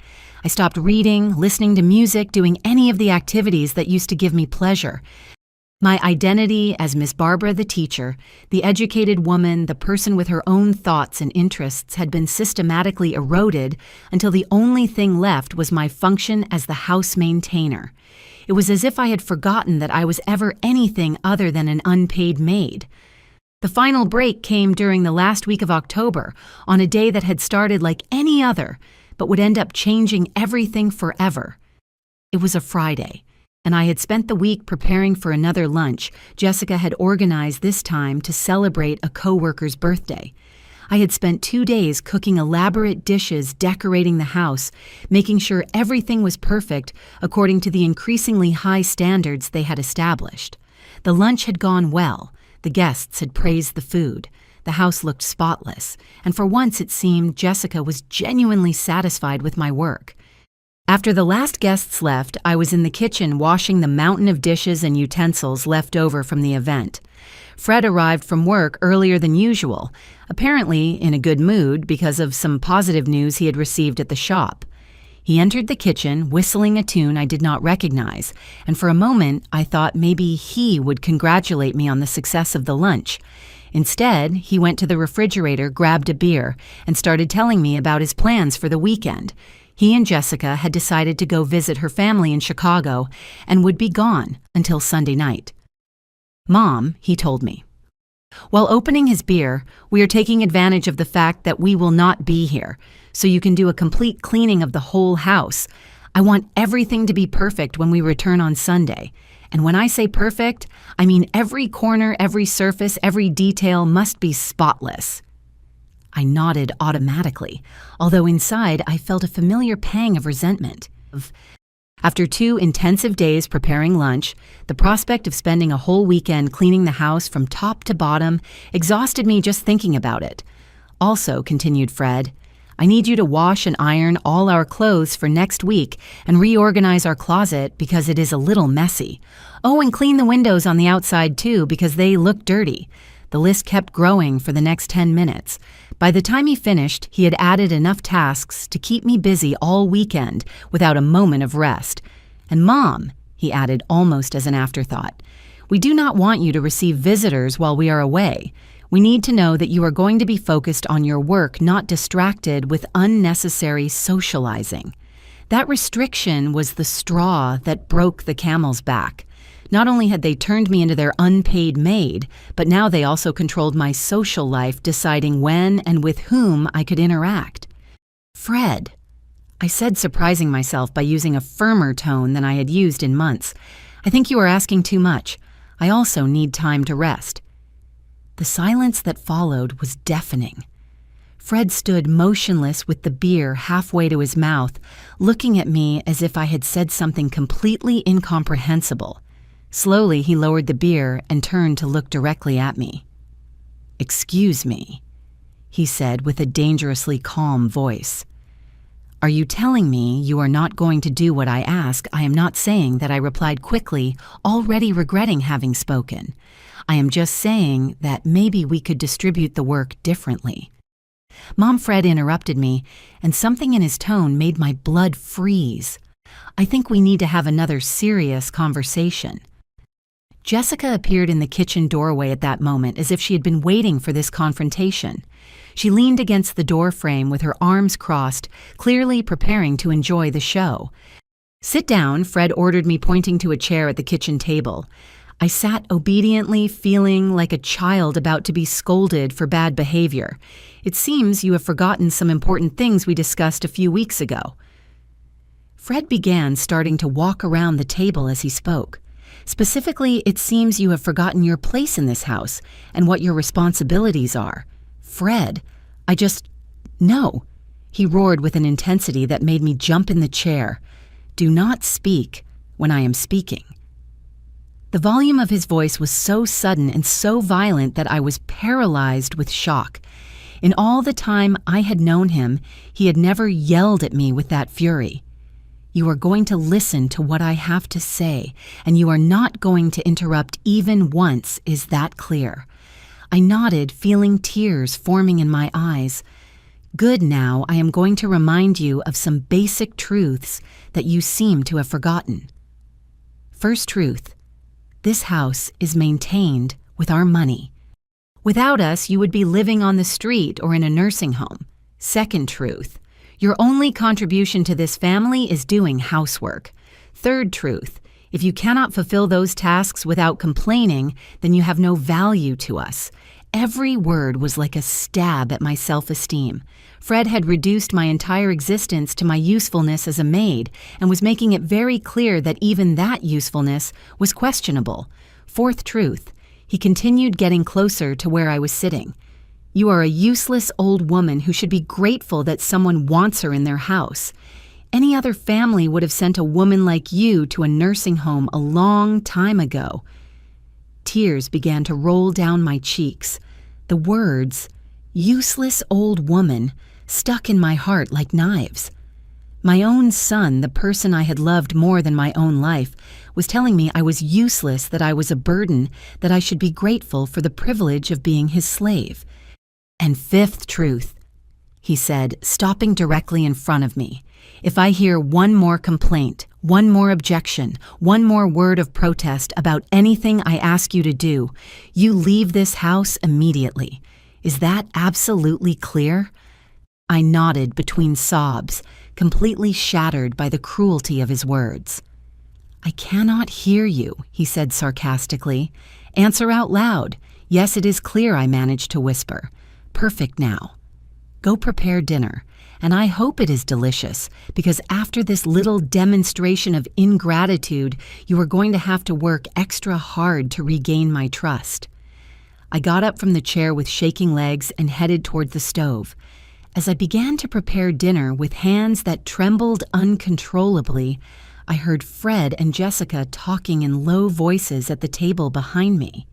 I stopped reading, listening to music, doing any of the activities that used to give me pleasure. My identity as Miss Barbara the teacher, the educated woman, the person with her own thoughts and interests had been systematically eroded until the only thing left was my function as the house maintainer. It was as if I had forgotten that I was ever anything other than an unpaid maid. The final break came during the last week of October, on a day that had started like any other, but would end up changing everything forever. It was a Friday, and I had spent the week preparing for another lunch Jessica had organized this time to celebrate a coworker's birthday. I had spent 2 days cooking elaborate dishes, decorating the house, making sure everything was perfect according to the increasingly high standards they had established. The lunch had gone well. The guests had praised the food. The house looked spotless, and for once it seemed Jessica was genuinely satisfied with my work. After the last guests left, I was in the kitchen washing the mountain of dishes and utensils left over from the event. Fred arrived from work earlier than usual, apparently in a good mood because of some positive news he had received at the shop. He entered the kitchen, whistling a tune I did not recognize, and for a moment I thought maybe he would congratulate me on the success of the lunch. Instead, he went to the refrigerator, grabbed a beer, and started telling me about his plans for the weekend. He and Jessica had decided to go visit her family in Chicago and would be gone until Sunday night. "Mom," he told me. "While opening his beer, we are taking advantage of the fact that we will not be here, so you can do a complete cleaning of the whole house. I want everything to be perfect when we return on Sunday. And when I say perfect, I mean every corner, every surface, every detail must be spotless." I nodded automatically, although inside I felt a familiar pang of resentment. After 2 intensive days preparing lunch, the prospect of spending a whole weekend cleaning the house from top to bottom exhausted me just thinking about it. "Also," continued Fred, "I need you to wash and iron all our clothes for next week and reorganize our closet because it is a little messy. Oh, and clean the windows on the outside too because they look dirty." The list kept growing for the next 10 minutes. By the time he finished, he had added enough tasks to keep me busy all weekend without a moment of rest. "And Mom," he added almost as an afterthought, "we do not want you to receive visitors while we are away. We need to know that you are going to be focused on your work, not distracted with unnecessary socializing." That restriction was the straw that broke the camel's back. Not only had they turned me into their unpaid maid, but now they also controlled my social life, deciding when and with whom I could interact. "Fred," I said, surprising myself by using a firmer tone than I had used in months, "I think you are asking too much. I also need time to rest." The silence that followed was deafening. Fred stood motionless with the beer halfway to his mouth, looking at me as if I had said something completely incomprehensible. Slowly, he lowered the beer and turned to look directly at me. "Excuse me," he said with a dangerously calm voice. "Are you telling me you are not going to do what I ask?" I am not saying that I replied quickly, already regretting having spoken. I am just saying that maybe we could distribute the work differently. Mom Fred interrupted me, and something in his tone made my blood freeze. "I think we need to have another serious conversation." Jessica appeared in the kitchen doorway at that moment as if she had been waiting for this confrontation. She leaned against the door frame with her arms crossed, clearly preparing to enjoy the show. "Sit down," Fred ordered me, pointing to a chair at the kitchen table. I sat obediently, feeling like a child about to be scolded for bad behavior. "It seems you have forgotten some important things we discussed a few weeks ago." Fred began, starting to walk around the table as he spoke. "Specifically, it seems you have forgotten your place in this house and what your responsibilities are." "Fred, No," he roared with an intensity that made me jump in the chair. "Do not speak when I am speaking." The volume of his voice was so sudden and so violent that I was paralyzed with shock. In all the time I had known him, he had never yelled at me with that fury. "You are going to listen to what I have to say, and you are not going to interrupt even once, is that clear?" I nodded, feeling tears forming in my eyes. Good, now I am going to remind you of some basic truths that you seem to have forgotten. First truth: this house is maintained with our money. Without us, you would be living on the street or in a nursing home. Second truth: your only contribution to this family is doing housework. Third truth: if you cannot fulfill those tasks without complaining, then you have no value to us. Every word was like a stab at my self-esteem. Fred had reduced my entire existence to my usefulness as a maid and was making it very clear that even that usefulness was questionable. Fourth truth: he continued getting closer to where I was sitting. You are a useless old woman who should be grateful that someone wants her in their house. Any other family would have sent a woman like you to a nursing home a long time ago. Tears began to roll down my cheeks. The words, "useless old woman," stuck in my heart like knives. My own son, the person I had loved more than my own life, was telling me I was useless, that I was a burden, that I should be grateful for the privilege of being his slave. And fifth truth, he said, stopping directly in front of me: if I hear one more complaint, one more objection, one more word of protest about anything I ask you to do, you leave this house immediately. Is that absolutely clear? I nodded between sobs, completely shattered by the cruelty of his words. I cannot hear you, he said sarcastically. Answer out loud. Yes, it is clear, I managed to whisper. Perfect now. Go prepare dinner, and I hope it is delicious, because after this little demonstration of ingratitude, you are going to have to work extra hard to regain my trust. I got up from the chair with shaking legs and headed toward the stove. As I began to prepare dinner with hands that trembled uncontrollably, I heard Fred and Jessica talking in low voices at the table behind me.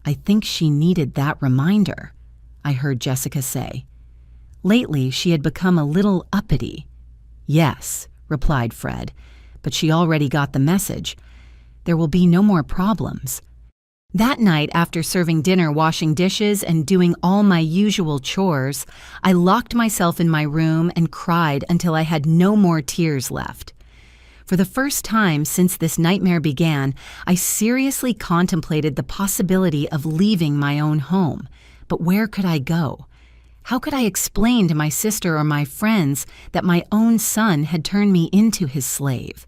I think she needed that reminder, I heard Jessica say. Lately, she had become a little uppity. Yes, replied Fred, but she already got the message. There will be no more problems. That night, after serving dinner, washing dishes, and doing all my usual chores, I locked myself in my room and cried until I had no more tears left. For the first time since this nightmare began, I seriously contemplated the possibility of leaving my own home. But where could I go? How could I explain to my sister or my friends that my own son had turned me into his slave?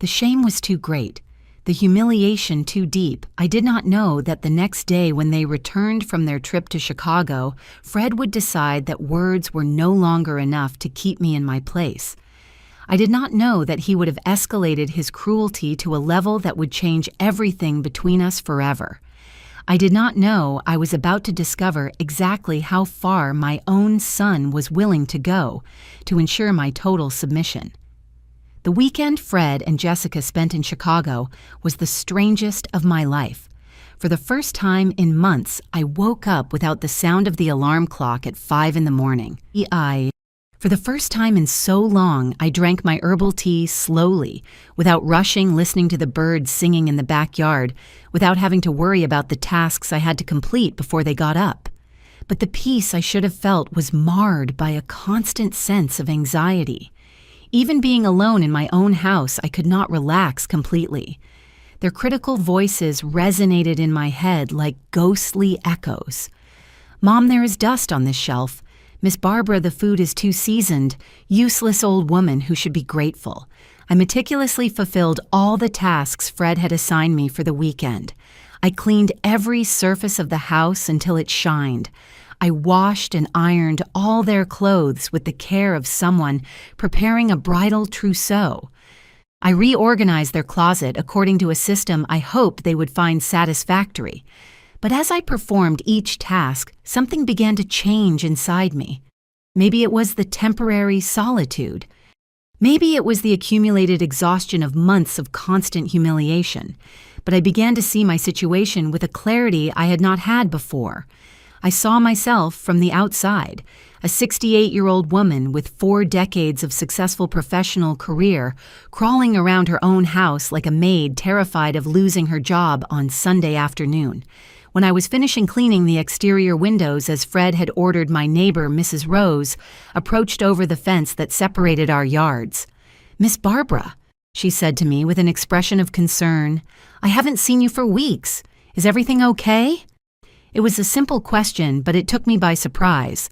The shame was too great. The humiliation too deep. I did not know that the next day, when they returned from their trip to Chicago, Fred would decide that words were no longer enough to keep me in my place. I did not know that he would have escalated his cruelty to a level that would change everything between us forever. I did not know I was about to discover exactly how far my own son was willing to go to ensure my total submission. The weekend Fred and Jessica spent in Chicago was the strangest of my life. For the first time in months, I woke up without the sound of the alarm clock at 5 in the morning. For the first time in so long, I drank my herbal tea slowly, without rushing, listening to the birds singing in the backyard, without having to worry about the tasks I had to complete before they got up. But the peace I should have felt was marred by a constant sense of anxiety. Even being alone in my own house, I could not relax completely. Their critical voices resonated in my head like ghostly echoes. "Mom, there is dust on this shelf. Miss Barbara, the food is too seasoned. Useless old woman who should be grateful." I meticulously fulfilled all the tasks Fred had assigned me for the weekend. I cleaned every surface of the house until it shined. I washed and ironed all their clothes with the care of someone preparing a bridal trousseau. I reorganized their closet according to a system I hoped they would find satisfactory. But as I performed each task, something began to change inside me. Maybe it was the temporary solitude. Maybe it was the accumulated exhaustion of months of constant humiliation. But I began to see my situation with a clarity I had not had before. I saw myself from the outside, a 68-year-old woman with 4 decades of successful professional career, crawling around her own house like a maid terrified of losing her job on Sunday afternoon. When I was finishing cleaning the exterior windows as Fred had ordered, my neighbor, Mrs. Rose, approached over the fence that separated our yards. "Miss Barbara," she said to me with an expression of concern, "I haven't seen you for weeks. Is everything okay?" It was a simple question, but it took me by surprise.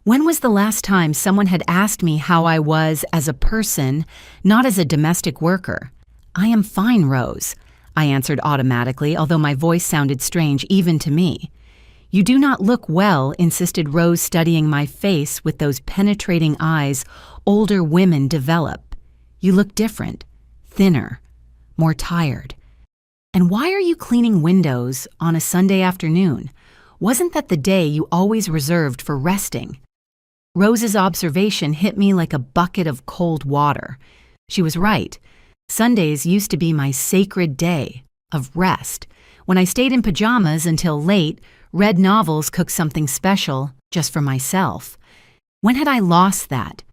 When was the last time someone had asked me how I was as a person, not as a domestic worker? "I am fine, Rose," I answered automatically, although my voice sounded strange even to me. "You do not look well," insisted Rose, studying my face with those penetrating eyes older women develop. "You look different, thinner, more tired. And why are you cleaning windows on a Sunday afternoon? Wasn't that the day you always reserved for resting?" Rose's observation hit me like a bucket of cold water. She was right. Sundays used to be my sacred day of rest, when I stayed in pajamas until late, read novels, cooked something special just for myself. When had I lost that?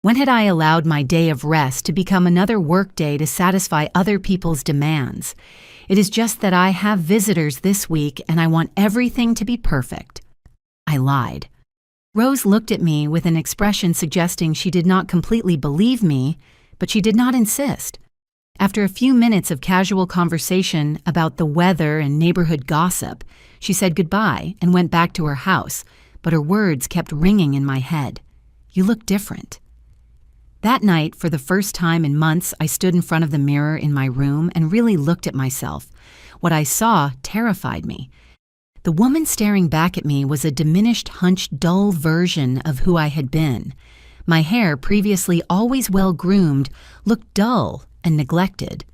When had I allowed my day of rest to become another work day to satisfy other people's demands? It is just that I have visitors this week and I want everything to be perfect. I lied. Rose looked at me with an expression suggesting she did not completely believe me, but she did not insist. After a few minutes of casual conversation about the weather and neighborhood gossip, she said goodbye and went back to her house, but her words kept ringing in my head. "You look different." That night, for the first time in months, I stood in front of the mirror in my room and really looked at myself. What I saw terrified me. The woman staring back at me was a diminished, hunched, dull version of who I had been. My hair, previously always well-groomed, looked dull and neglected.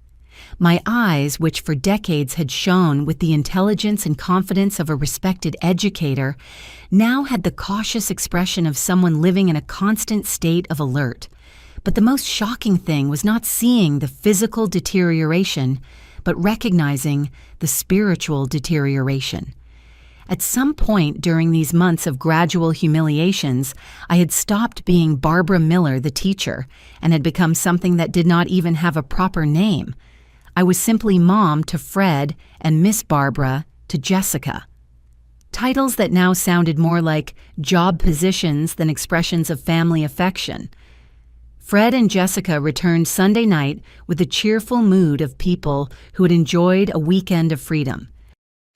My eyes, which for decades had shone with the intelligence and confidence of a respected educator, now had the cautious expression of someone living in a constant state of alert. But the most shocking thing was not seeing the physical deterioration, but recognizing the spiritual deterioration. At some point during these months of gradual humiliations, I had stopped being Barbara Miller, the teacher, and had become something that did not even have a proper name. I was simply Mom to Fred and Miss Barbara to Jessica. Titles that now sounded more like job positions than expressions of family affection. Fred and Jessica returned Sunday night with the cheerful mood of people who had enjoyed a weekend of freedom.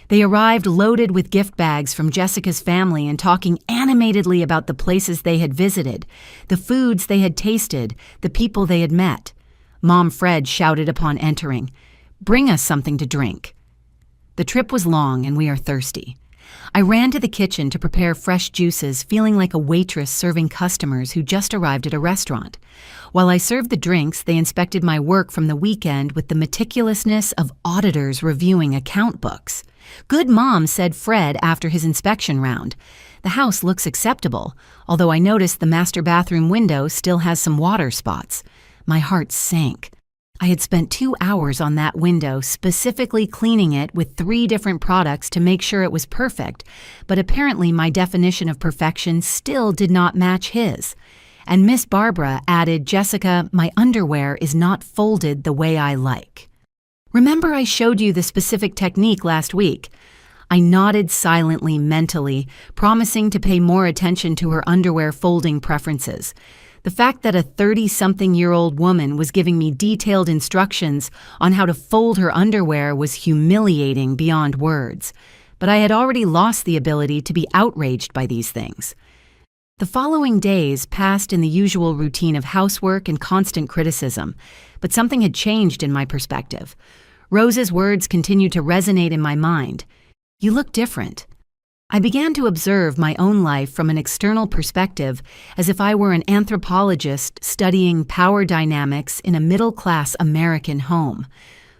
They arrived loaded with gift bags from Jessica's family and talking animatedly about the places they had visited, the foods they had tasted, the people they had met. Mom Fred shouted upon entering, "Bring us something to drink." The trip was long and we are thirsty. I ran to the kitchen to prepare fresh juices, feeling like a waitress serving customers who just arrived at a restaurant. While I served the drinks, they inspected my work from the weekend with the meticulousness of auditors reviewing account books. "Good Mom," said Fred after his inspection round. "The house looks acceptable, although I noticed the master bathroom window still has some water spots." My heart sank. I had spent 2 hours on that window, specifically cleaning it with 3 different products to make sure it was perfect, but apparently my definition of perfection still did not match his. And Miss Barbara added, "Jessica, my underwear is not folded the way I like." Remember I showed you the specific technique last week? I nodded silently, mentally, promising to pay more attention to her underwear folding preferences. The fact that a 30-something-year-old woman was giving me detailed instructions on how to fold her underwear was humiliating beyond words, but I had already lost the ability to be outraged by these things. The following days passed in the usual routine of housework and constant criticism, but something had changed in my perspective. Rose's words continued to resonate in my mind. "You look different." I began to observe my own life from an external perspective, as if I were an anthropologist studying power dynamics in a middle-class American home.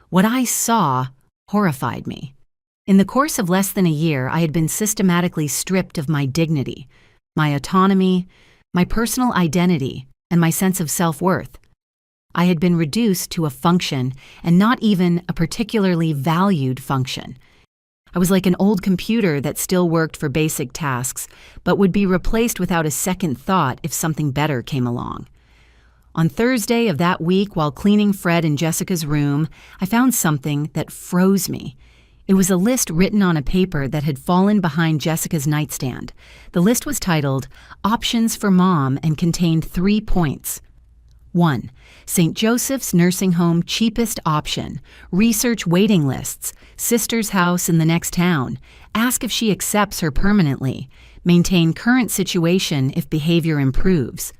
What I saw horrified me. In the course of less than a year, I had been systematically stripped of my dignity, my autonomy, my personal identity, and my sense of self-worth. I had been reduced to a function, and not even a particularly valued function. I was like an old computer that still worked for basic tasks, but would be replaced without a second thought if something better came along. On Thursday of that week, while cleaning Fred and Jessica's room, I found something that froze me. It was a list written on a paper that had fallen behind Jessica's nightstand. The list was titled, Options for Mom, and contained 3 points. 1. St. Joseph's Nursing Home cheapest option. Research waiting lists. Sister's house in the next town. Ask if she accepts her permanently. Maintain current situation if behavior improves.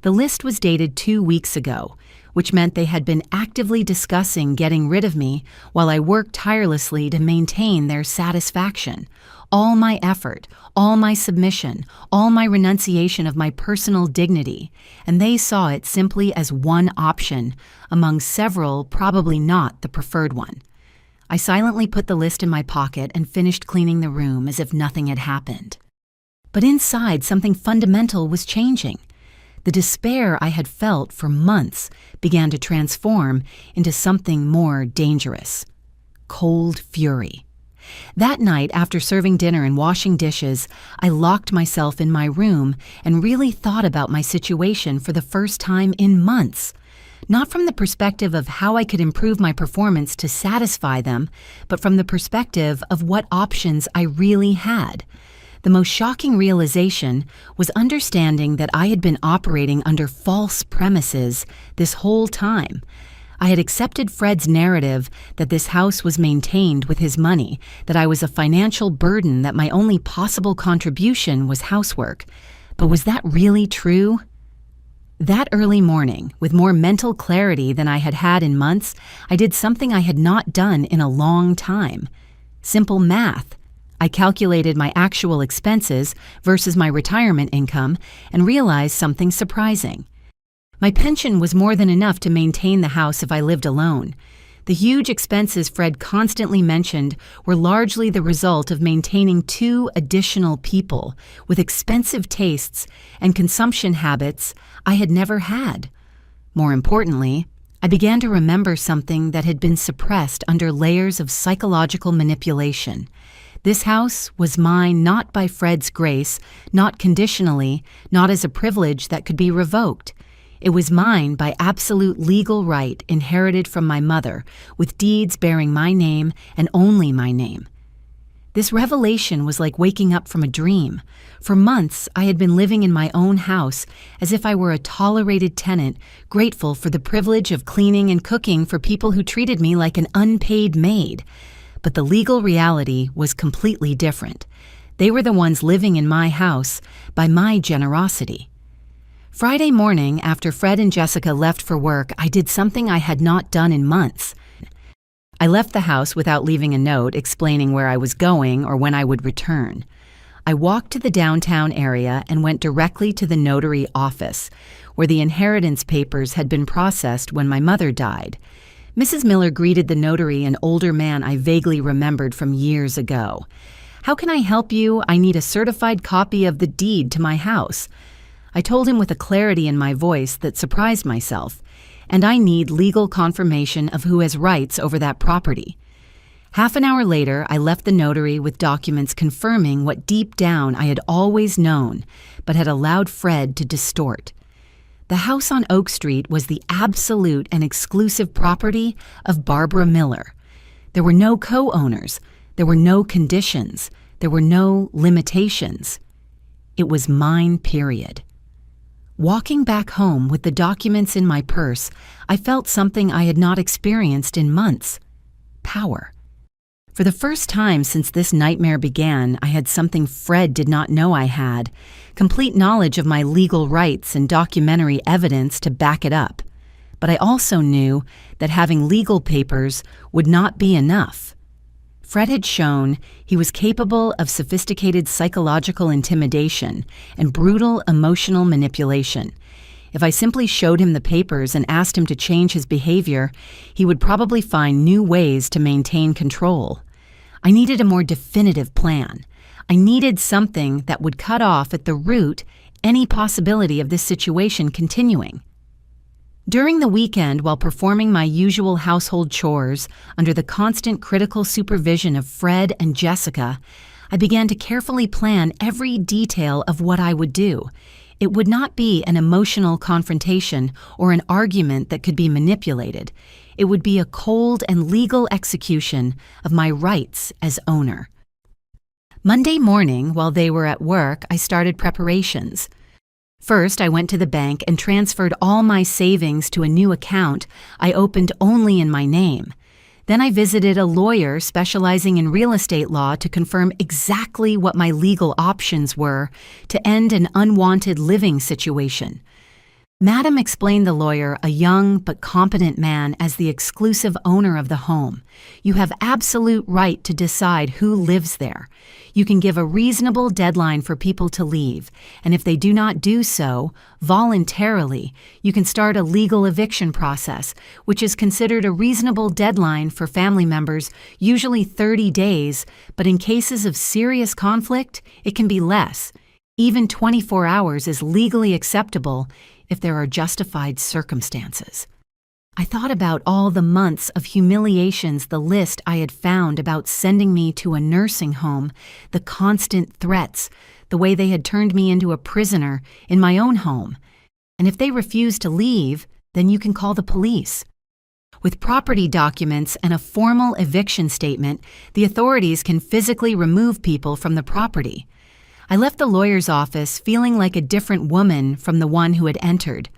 The list was dated 2 weeks ago, which meant they had been actively discussing getting rid of me while I worked tirelessly to maintain their satisfaction. All my effort, all my submission, all my renunciation of my personal dignity, and they saw it simply as one option among several, probably not the preferred one. I silently put the list in my pocket and finished cleaning the room as if nothing had happened. But inside, something fundamental was changing. The despair I had felt for months began to transform into something more dangerous. Cold fury. That night, after serving dinner and washing dishes, I locked myself in my room and really thought about my situation for the first time in months. Not from the perspective of how I could improve my performance to satisfy them, but from the perspective of what options I really had. The most shocking realization was understanding that I had been operating under false premises this whole time. I had accepted Fred's narrative that this house was maintained with his money, that I was a financial burden, that my only possible contribution was housework. But was that really true? That early morning, with more mental clarity than I had had in months, I did something I had not done in a long time. Simple math. I calculated my actual expenses versus my retirement income and realized something surprising. My pension was more than enough to maintain the house if I lived alone. The huge expenses Fred constantly mentioned were largely the result of maintaining 2 additional people with expensive tastes and consumption habits I had never had. More importantly, I began to remember something that had been suppressed under layers of psychological manipulation. This house was mine not by Fred's grace, not conditionally, not as a privilege that could be revoked. It was mine by absolute legal right inherited from my mother, with deeds bearing my name and only my name. This revelation was like waking up from a dream. For months, I had been living in my own house as if I were a tolerated tenant, grateful for the privilege of cleaning and cooking for people who treated me like an unpaid maid. But the legal reality was completely different. They were the ones living in my house by my generosity. Friday morning, after Fred and Jessica left for work, I did something I had not done in months. I left the house without leaving a note explaining where I was going or when I would return. I walked to the downtown area and went directly to the notary office, where the inheritance papers had been processed when my mother died. Mrs. Miller greeted the notary, an older man I vaguely remembered from years ago. "How can I help you? I need a certified copy of the deed to my house." I told him with a clarity in my voice that surprised myself, "and I need legal confirmation of who has rights over that property." Half an hour later, I left the notary with documents confirming what deep down I had always known, but had allowed Fred to distort. The house on Oak Street was the absolute and exclusive property of Barbara Miller. There were no co-owners. There were no conditions. There were no limitations. It was mine, period. Walking back home with the documents in my purse, I felt something I had not experienced in months: power. For the first time since this nightmare began, I had something Fred did not know I had: complete knowledge of my legal rights and documentary evidence to back it up. But I also knew that having legal papers would not be enough. Fred had shown he was capable of sophisticated psychological intimidation and brutal emotional manipulation. If I simply showed him the papers and asked him to change his behavior, he would probably find new ways to maintain control. I needed a more definitive plan. I needed something that would cut off at the root any possibility of this situation continuing. During the weekend, while performing my usual household chores under the constant critical supervision of Fred and Jessica, I began to carefully plan every detail of what I would do. It would not be an emotional confrontation or an argument that could be manipulated. It would be a cold and legal execution of my rights as owner. Monday morning, while they were at work, I started preparations. First, I went to the bank and transferred all my savings to a new account I opened only in my name. Then I visited a lawyer specializing in real estate law to confirm exactly what my legal options were to end an unwanted living situation. Madam explained the lawyer, a young but competent man, as the exclusive owner of the home. You have absolute right to decide who lives there. You can give a reasonable deadline for people to leave, and if they do not do so voluntarily, you can start a legal eviction process, which is considered a reasonable deadline for family members, usually 30 days, but in cases of serious conflict, it can be less. Even 24 hours is legally acceptable if there are justified circumstances. I thought about all the months of humiliations the list I had found about sending me to a nursing home, the constant threats, the way they had turned me into a prisoner in my own home. And if they refuse to leave, then you can call the police. With property documents and a formal eviction statement, the authorities can physically remove people from the property. I left the lawyer's office feeling like a different woman from the one who had entered.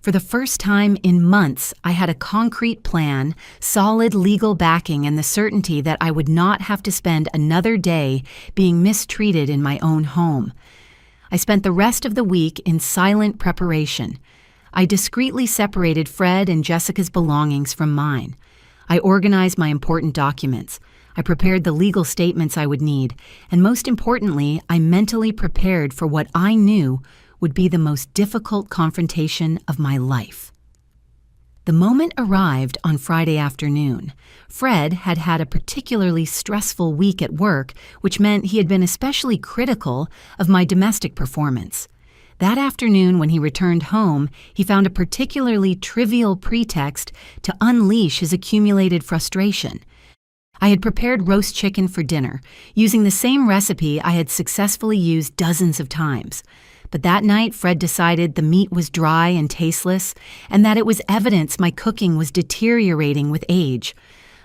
For the first time in months, I had a concrete plan, solid legal backing, and the certainty that I would not have to spend another day being mistreated in my own home. I spent the rest of the week in silent preparation. I discreetly separated Fred and Jessica's belongings from mine. I organized my important documents. I prepared the legal statements I would need, and most importantly, I mentally prepared for what I knew would be the most difficult confrontation of my life. The moment arrived on Friday afternoon. Fred had had a particularly stressful week at work, which meant he had been especially critical of my domestic performance. That afternoon, when he returned home, he found a particularly trivial pretext to unleash his accumulated frustration. I had prepared roast chicken for dinner, using the same recipe I had successfully used dozens of times. But that night, Fred decided the meat was dry and tasteless, and that it was evidence my cooking was deteriorating with age.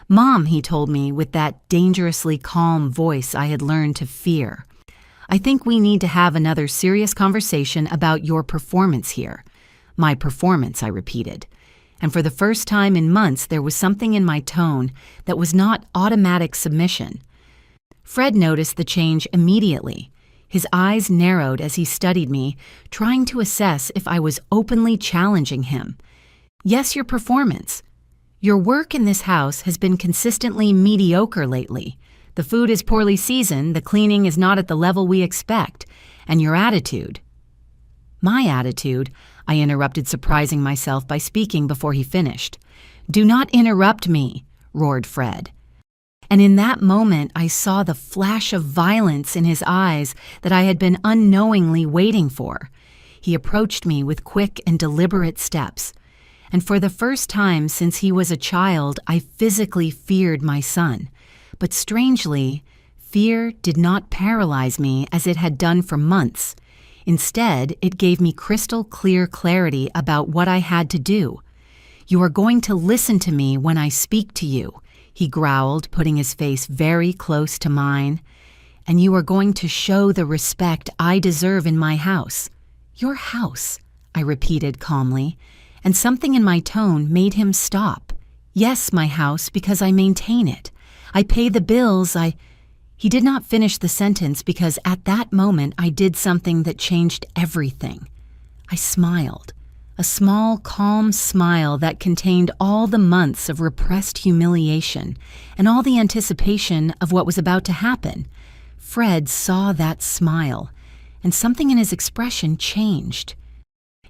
"Mom," he told me with that dangerously calm voice I had learned to fear, "I think we need to have another serious conversation about your performance here." "My performance," I repeated. And for the first time in months, there was something in my tone that was not automatic submission. Fred noticed the change immediately. His eyes narrowed as he studied me, trying to assess if I was openly challenging him. "Yes, your performance. Your work in this house has been consistently mediocre lately. The food is poorly seasoned, the cleaning is not at the level we expect, and your attitude." "My attitude?" I interrupted, surprising myself by speaking before he finished. "Do not interrupt me," roared Fred. And in that moment, I saw the flash of violence in his eyes that I had been unknowingly waiting for. He approached me with quick and deliberate steps. And for the first time since he was a child, I physically feared my son. But strangely, fear did not paralyze me as it had done for months. Instead, it gave me crystal clear clarity about what I had to do. "You are going to listen to me when I speak to you," he growled, putting his face very close to mine. "And you are going to show the respect I deserve in my house." "Your house," I repeated calmly, and something in my tone made him stop. "Yes, my house, because I maintain it. I pay the bills, He did not finish the sentence because at that moment I did something that changed everything. I smiled, a small, calm smile that contained all the months of repressed humiliation and all the anticipation of what was about to happen. Fred saw that smile, and something in his expression changed.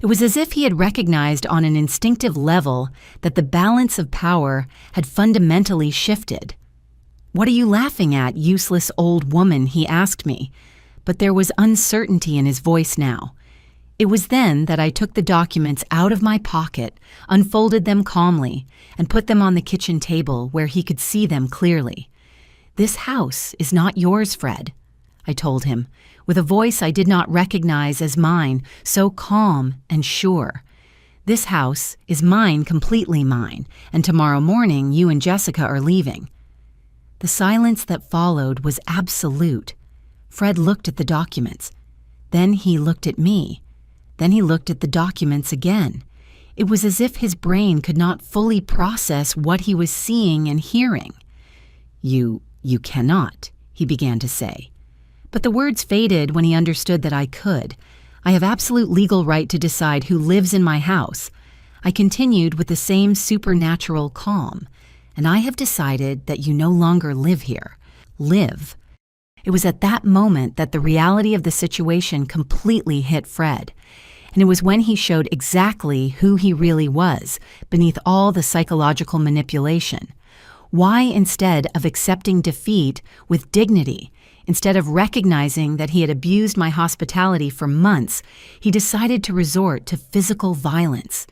It was as if he had recognized on an instinctive level that the balance of power had fundamentally shifted. "What are you laughing at, useless old woman?" he asked me, but there was uncertainty in his voice now. It was then that I took the documents out of my pocket, unfolded them calmly, and put them on the kitchen table where he could see them clearly. "This house is not yours, Fred." I told him, with a voice I did not recognize as mine, so calm and sure. This house is mine, completely mine, and tomorrow morning you and Jessica are leaving. The silence that followed was absolute. Fred looked at the documents. Then he looked at me. Then he looked at the documents again. It was as if his brain could not fully process what he was seeing and hearing. You cannot, he began to say. But the words faded when he understood that I could. I have absolute legal right to decide who lives in my house. I continued with the same supernatural calm. And I have decided that you no longer live here. Live. It was at that moment that the reality of the situation completely hit Fred. And it was when he showed exactly who he really was, beneath all the psychological manipulation. Why, instead of accepting defeat with dignity, instead of recognizing that he had abused my hospitality for months, he decided to resort to physical violence.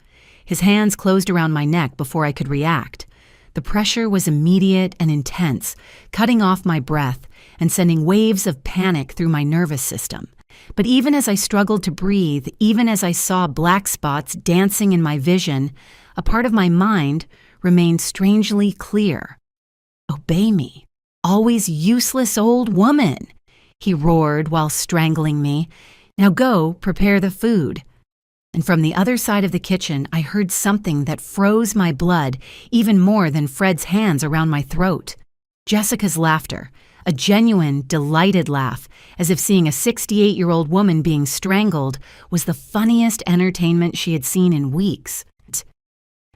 His hands closed around my neck before I could react. The pressure was immediate and intense, cutting off my breath and sending waves of panic through my nervous system. But even as I struggled to breathe, even as I saw black spots dancing in my vision, a part of my mind remained strangely clear. "Obey me, always useless old woman," he roared while strangling me. "Now go prepare the food." And from the other side of the kitchen, I heard something that froze my blood even more than Fred's hands around my throat. Jessica's laughter, a genuine, delighted laugh, as if seeing a 68-year-old woman being strangled was the funniest entertainment she had seen in weeks.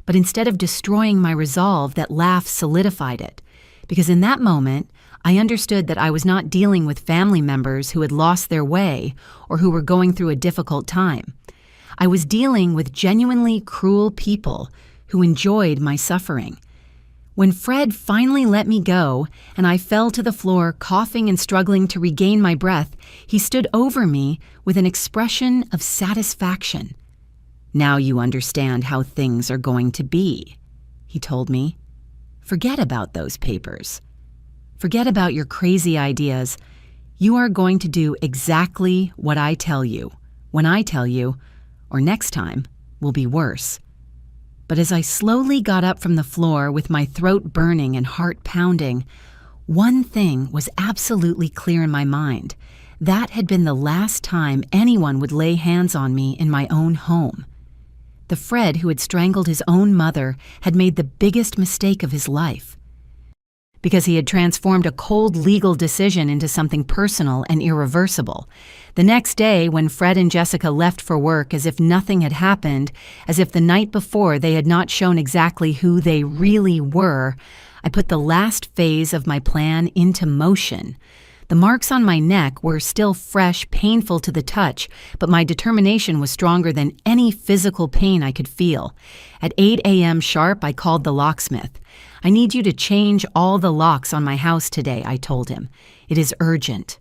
But instead of destroying my resolve, that laugh solidified it, because in that moment, I understood that I was not dealing with family members who had lost their way or who were going through a difficult time. I was dealing with genuinely cruel people who enjoyed my suffering. When Fred finally let me go and I fell to the floor coughing and struggling to regain my breath, he stood over me with an expression of satisfaction. "Now you understand how things are going to be," he told me. "Forget about those papers. Forget about your crazy ideas. You are going to do exactly what I tell you, when I tell you, or next time will be worse." But as I slowly got up from the floor with my throat burning and heart pounding, one thing was absolutely clear in my mind. That had been the last time anyone would lay hands on me in my own home. The Fred who had strangled his own mother had made the biggest mistake of his life, because he had transformed a cold legal decision into something personal and irreversible. The next day, when Fred and Jessica left for work as if nothing had happened, as if the night before they had not shown exactly who they really were, I put the last phase of my plan into motion. The marks on my neck were still fresh, painful to the touch, but my determination was stronger than any physical pain I could feel. At 8 a.m. sharp, I called the locksmith. "I need you to change all the locks on my house today," I told him. "It is urgent."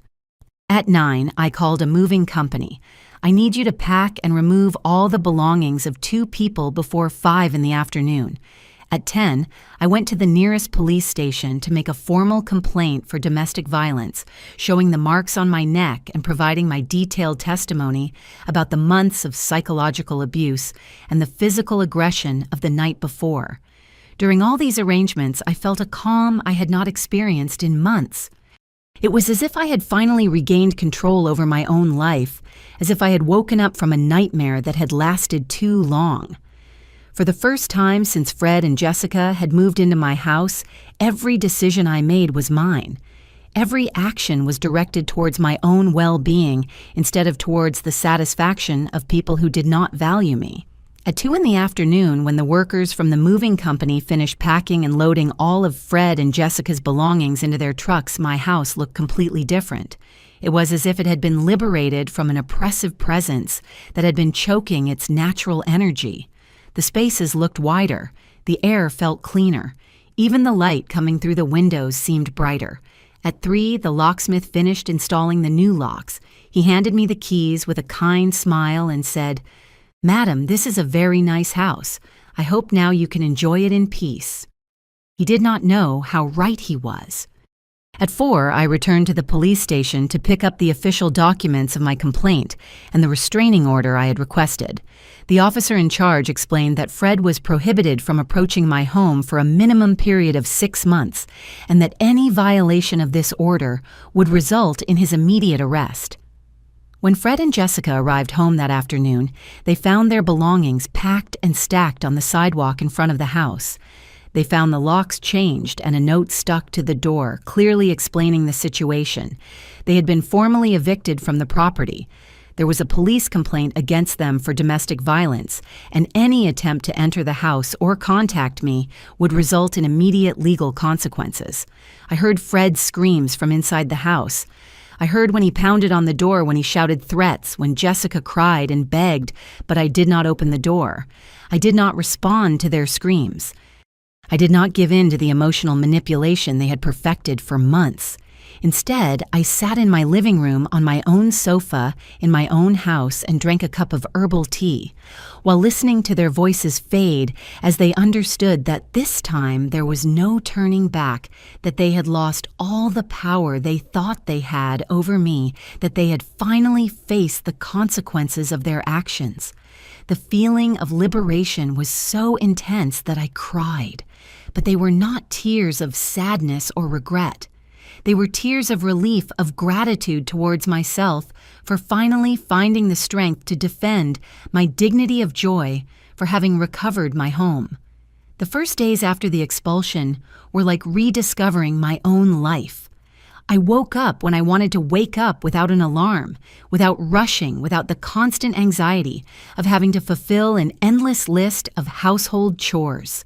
At 9, I called a moving company. "I need you to pack and remove all the belongings of 2 people before 5 in the afternoon." At 10, I went to the nearest police station to make a formal complaint for domestic violence, showing the marks on my neck and providing my detailed testimony about the months of psychological abuse and the physical aggression of the night before. During all these arrangements, I felt a calm I had not experienced in months. It was as if I had finally regained control over my own life, as if I had woken up from a nightmare that had lasted too long. For the first time since Fred and Jessica had moved into my house, every decision I made was mine. Every action was directed towards my own well-being instead of towards the satisfaction of people who did not value me. At 2 in the afternoon, when the workers from the moving company finished packing and loading all of Fred and Jessica's belongings into their trucks, my house looked completely different. It was as if it had been liberated from an oppressive presence that had been choking its natural energy. The spaces looked wider. The air felt cleaner. Even the light coming through the windows seemed brighter. At 3, the locksmith finished installing the new locks. He handed me the keys with a kind smile and said, "Madam, this is a very nice house. I hope now you can enjoy it in peace." He did not know how right he was. At 4, I returned to the police station to pick up the official documents of my complaint and the restraining order I had requested. The officer in charge explained that Fred was prohibited from approaching my home for a minimum period of 6 months, and that any violation of this order would result in his immediate arrest. When Fred and Jessica arrived home that afternoon, they found their belongings packed and stacked on the sidewalk in front of the house. They found the locks changed and a note stuck to the door, clearly explaining the situation. They had been formally evicted from the property. There was a police complaint against them for domestic violence, and any attempt to enter the house or contact me would result in immediate legal consequences. I heard Fred's screams from inside the house. I heard when he pounded on the door, when he shouted threats, when Jessica cried and begged, but I did not open the door. I did not respond to their screams. I did not give in to the emotional manipulation they had perfected for months. Instead, I sat in my living room on my own sofa in my own house and drank a cup of herbal tea, while listening to their voices fade as they understood that this time there was no turning back, that they had lost all the power they thought they had over me, that they had finally faced the consequences of their actions. The feeling of liberation was so intense that I cried, but they were not tears of sadness or regret. They were tears of relief, of gratitude towards myself for finally finding the strength to defend my dignity of joy, for having recovered my home. The first days after the expulsion were like rediscovering my own life. I woke up when I wanted to wake up without an alarm, without rushing, without the constant anxiety of having to fulfill an endless list of household chores.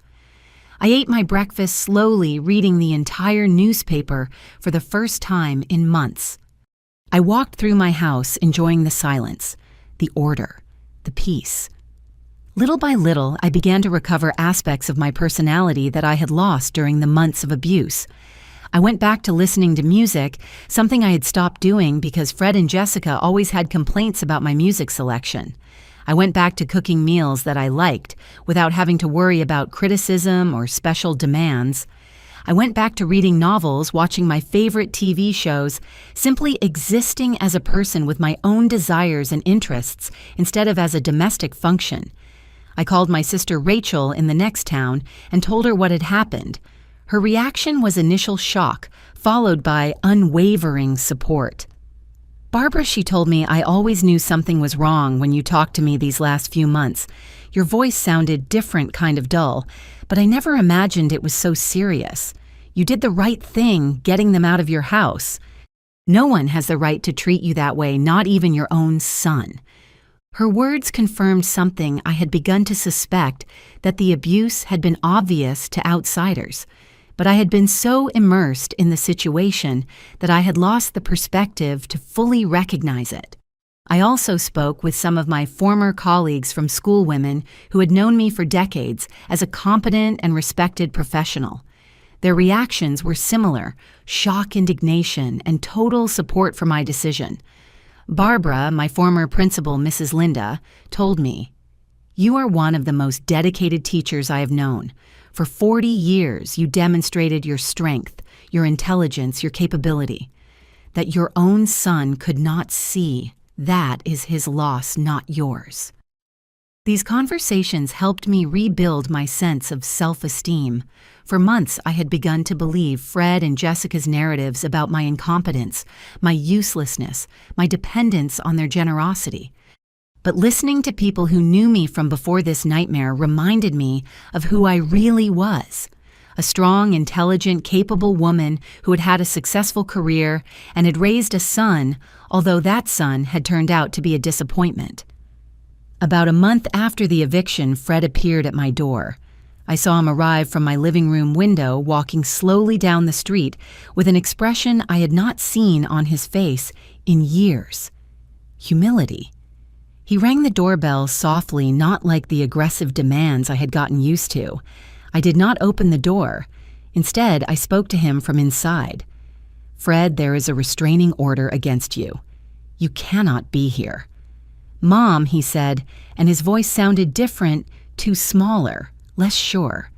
I ate my breakfast slowly, reading the entire newspaper for the first time in months. I walked through my house, enjoying the silence, the order, the peace. Little by little, I began to recover aspects of my personality that I had lost during the months of abuse. I went back to listening to music, something I had stopped doing because Fred and Jessica always had complaints about my music selection. I went back to cooking meals that I liked without having to worry about criticism or special demands. I went back to reading novels, watching my favorite TV shows, simply existing as a person with my own desires and interests instead of as a domestic function. I called my sister Rachel in the next town and told her what had happened. Her reaction was initial shock, followed by unwavering support. "Barbara," she told me, "I always knew something was wrong when you talked to me these last few months. Your voice sounded different, kind of dull, but I never imagined it was so serious. You did the right thing getting them out of your house. No one has the right to treat you that way, not even your own son." Her words confirmed something I had begun to suspect, that the abuse had been obvious to outsiders. But I had been so immersed in the situation that I had lost the perspective to fully recognize it. I also spoke with some of my former colleagues from schoolwomen who had known me for decades as a competent and respected professional. Their reactions were similar: shock, indignation, and total support for my decision. Barbara, my former principal, Mrs. Linda, told me, "You are one of the most dedicated teachers I have known. For 40 years, you demonstrated your strength, your intelligence, your capability. That your own son could not see, that is his loss, not yours." These conversations helped me rebuild my sense of self-esteem. For months, I had begun to believe Fred and Jessica's narratives about my incompetence, my uselessness, my dependence on their generosity. But listening to people who knew me from before this nightmare reminded me of who I really was. A strong, intelligent, capable woman who had had a successful career and had raised a son, although that son had turned out to be a disappointment. About a month after the eviction, Fred appeared at my door. I saw him arrive from my living room window, walking slowly down the street with an expression I had not seen on his face in years: humility. He rang the doorbell softly, not like the aggressive demands I had gotten used to. I did not open the door. Instead, I spoke to him from inside. "Fred, there is a restraining order against you. You cannot be here." "Mom," he said, and his voice sounded different, too smaller, less sure.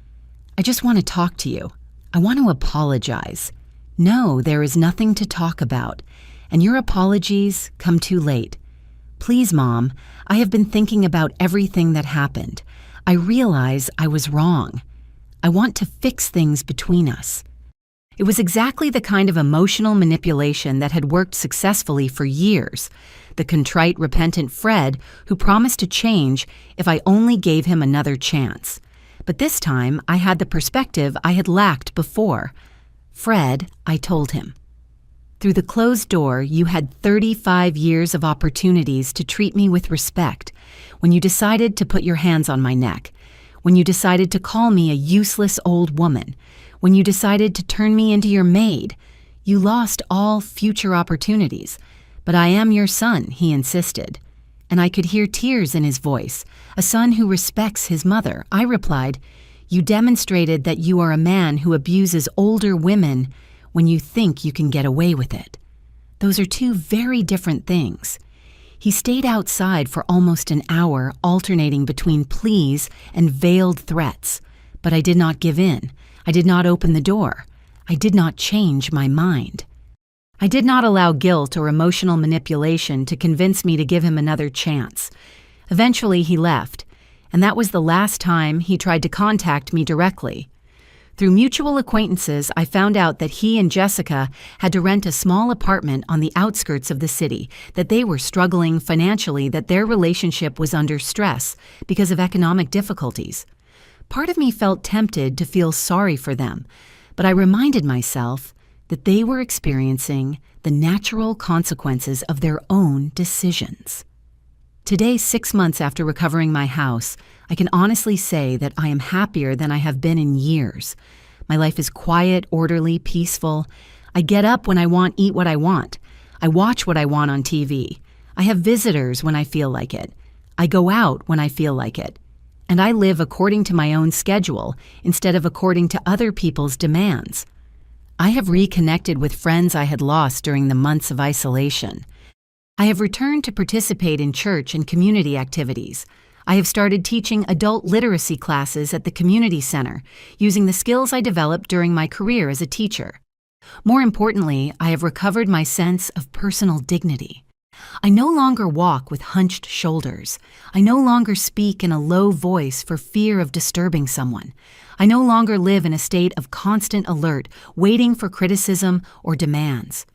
"I just want to talk to you. I want to apologize. No, there is nothing to talk about, and your apologies come too late. Please, Mom, I have been thinking about everything that happened. I realize I was wrong. I want to fix things between us. It was exactly the kind of emotional manipulation that had worked successfully for years. The contrite, repentant Fred who promised to change if I only gave him another chance. But this time, I had the perspective I had lacked before. Fred, I told him. Through the closed door, you had 35 years of opportunities to treat me with respect. When you decided to put your hands on my neck. When you decided to call me a useless old woman. When you decided to turn me into your maid. You lost all future opportunities. But I am your son, he insisted. And I could hear tears in his voice. A son who respects his mother. I replied, you demonstrated that you are a man who abuses older women when you think you can get away with it. Those are two very different things. He stayed outside for almost an hour, alternating between pleas and veiled threats. But I did not give in. I did not open the door. I did not change my mind. I did not allow guilt or emotional manipulation to convince me to give him another chance. Eventually, he left, and that was the last time he tried to contact me directly. Through mutual acquaintances, I found out that he and Jessica had to rent a small apartment on the outskirts of the city, that they were struggling financially, that their relationship was under stress because of economic difficulties. Part of me felt tempted to feel sorry for them, but I reminded myself that they were experiencing the natural consequences of their own decisions. Today, 6 months after recovering my house, I can honestly say that I am happier than I have been in years. My life is quiet, orderly, peaceful. I get up when I want, eat what I want. I watch what I want on TV. I have visitors when I feel like it. I go out when I feel like it. And I live according to my own schedule instead of according to other people's demands. I have reconnected with friends I had lost during the months of isolation. I have returned to participate in church and community activities. I have started teaching adult literacy classes at the community center, using the skills I developed during my career as a teacher. More importantly, I have recovered my sense of personal dignity. I no longer walk with hunched shoulders. I no longer speak in a low voice for fear of disturbing someone. I no longer live in a state of constant alert, waiting for criticism or demands.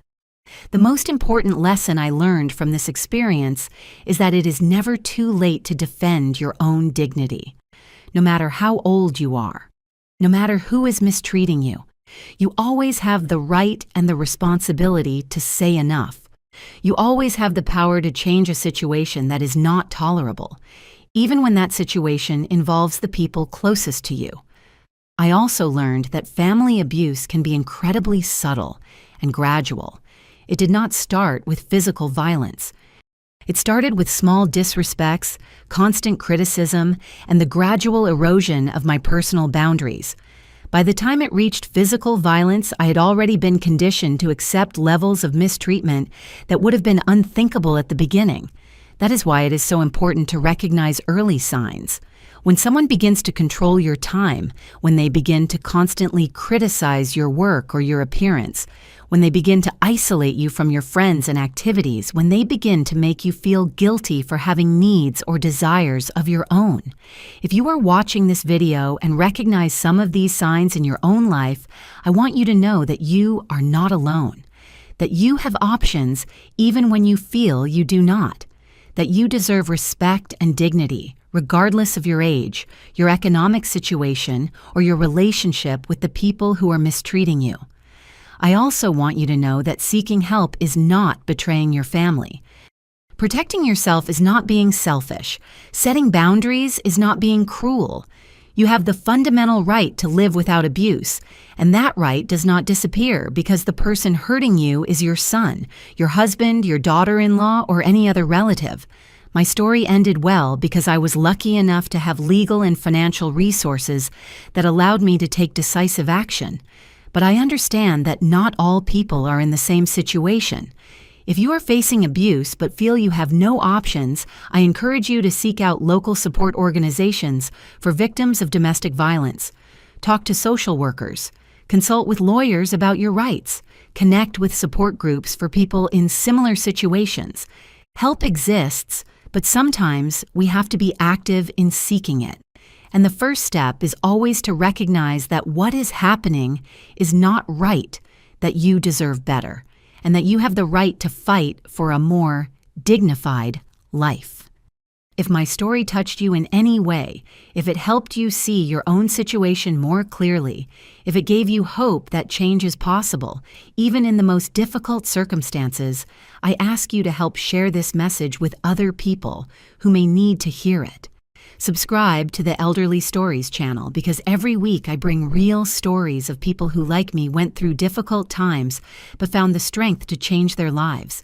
The most important lesson I learned from this experience is that it is never too late to defend your own dignity. No matter how old you are, no matter who is mistreating you, you always have the right and the responsibility to say enough. You always have the power to change a situation that is not tolerable, even when that situation involves the people closest to you. I also learned that family abuse can be incredibly subtle and gradual. It did not start with physical violence. It started with small disrespects, constant criticism, and the gradual erosion of my personal boundaries. By the time it reached physical violence, I had already been conditioned to accept levels of mistreatment that would have been unthinkable at the beginning. That is why it is so important to recognize early signs. When someone begins to control your time, when they begin to constantly criticize your work or your appearance, when they begin to isolate you from your friends and activities, when they begin to make you feel guilty for having needs or desires of your own. If you are watching this video and recognize some of these signs in your own life, I want you to know that you are not alone, that you have options even when you feel you do not, that you deserve respect and dignity, regardless of your age, your economic situation, or your relationship with the people who are mistreating you. I also want you to know that seeking help is not betraying your family. Protecting yourself is not being selfish. Setting boundaries is not being cruel. You have the fundamental right to live without abuse, and that right does not disappear because the person hurting you is your son, your husband, your daughter-in-law, or any other relative. My story ended well because I was lucky enough to have legal and financial resources that allowed me to take decisive action. But I understand that not all people are in the same situation. If you are facing abuse but feel you have no options, I encourage you to seek out local support organizations for victims of domestic violence. Talk to social workers. Consult with lawyers about your rights. Connect with support groups for people in similar situations. Help exists, but sometimes we have to be active in seeking it. And the first step is always to recognize that what is happening is not right, that you deserve better, and that you have the right to fight for a more dignified life. If my story touched you in any way, if it helped you see your own situation more clearly, if it gave you hope that change is possible, even in the most difficult circumstances, I ask you to help share this message with other people who may need to hear it. Subscribe to the Elderly Stories channel because every week I bring real stories of people who, like me, went through difficult times but found the strength to change their lives.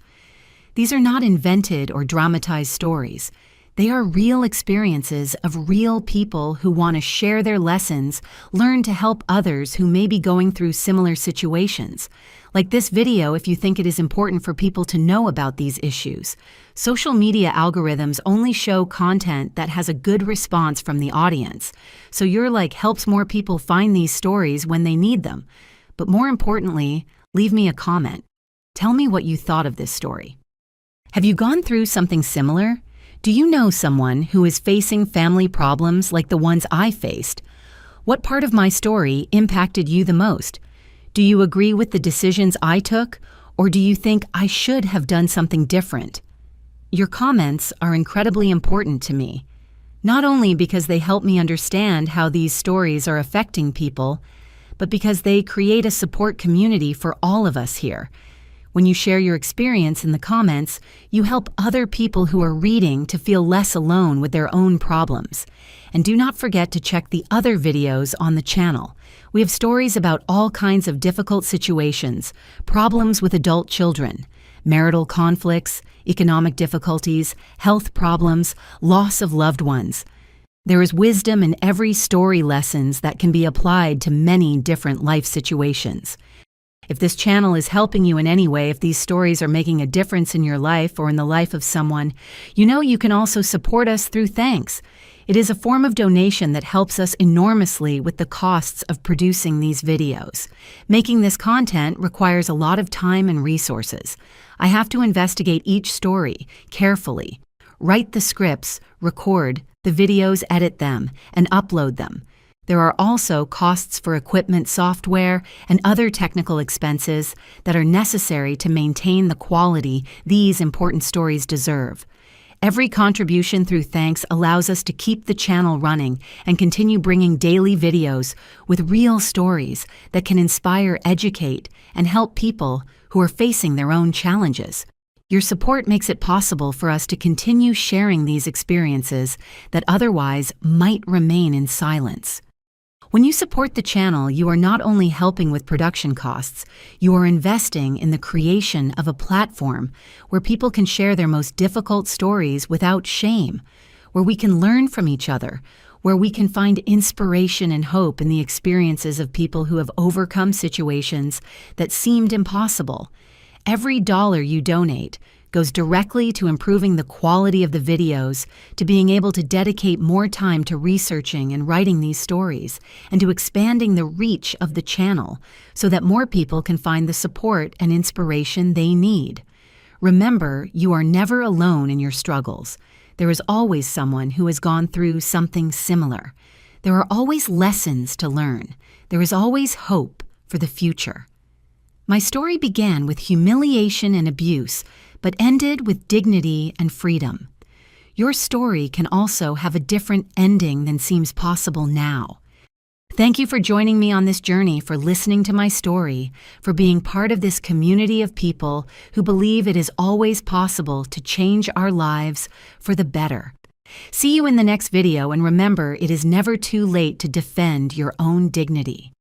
These are not invented or dramatized stories. They are real experiences of real people who want to share their lessons, learn to help others who may be going through similar situations. Like this video if you think it is important for people to know about these issues. Social media algorithms only show content that has a good response from the audience. So your like helps more people find these stories when they need them. But more importantly, leave me a comment. Tell me what you thought of this story. Have you gone through something similar? Do you know someone who is facing family problems like the ones I faced? What part of my story impacted you the most? Do you agree with the decisions I took, or do you think I should have done something different? Your comments are incredibly important to me, not only because they help me understand how these stories are affecting people, but because they create a support community for all of us here. When you share your experience in the comments, you help other people who are reading to feel less alone with their own problems. And do not forget to check the other videos on the channel. We have stories about all kinds of difficult situations, problems with adult children, marital conflicts, economic difficulties, health problems, loss of loved ones. There is wisdom in every story lessons that can be applied to many different life situations. If this channel is helping you in any way, if these stories are making a difference in your life or in the life of someone, you know you can also support us through thanks. It is a form of donation that helps us enormously with the costs of producing these videos. Making this content requires a lot of time and resources. I have to investigate each story carefully, write the scripts, record the videos, edit them, and upload them. There are also costs for equipment, software, and other technical expenses that are necessary to maintain the quality these important stories deserve. Every contribution through thanks allows us to keep the channel running and continue bringing daily videos with real stories that can inspire, educate, and help people who are facing their own challenges. Your support makes it possible for us to continue sharing these experiences that otherwise might remain in silence. When you support the channel, you are not only helping with production costs, you are investing in the creation of a platform where people can share their most difficult stories without shame, where we can learn from each other, where we can find inspiration and hope in the experiences of people who have overcome situations that seemed impossible. Every dollar you donate goes directly to improving the quality of the videos, to being able to dedicate more time to researching and writing these stories, and to expanding the reach of the channel so that more people can find the support and inspiration they need. Remember, you are never alone in your struggles. There is always someone who has gone through something similar. There are always lessons to learn. There is always hope for the future. My story began with humiliation and abuse, but ended with dignity and freedom. Your story can also have a different ending than seems possible now. Thank you for joining me on this journey, for listening to my story, for being part of this community of people who believe it is always possible to change our lives for the better. See you in the next video, and remember, it is never too late to defend your own dignity.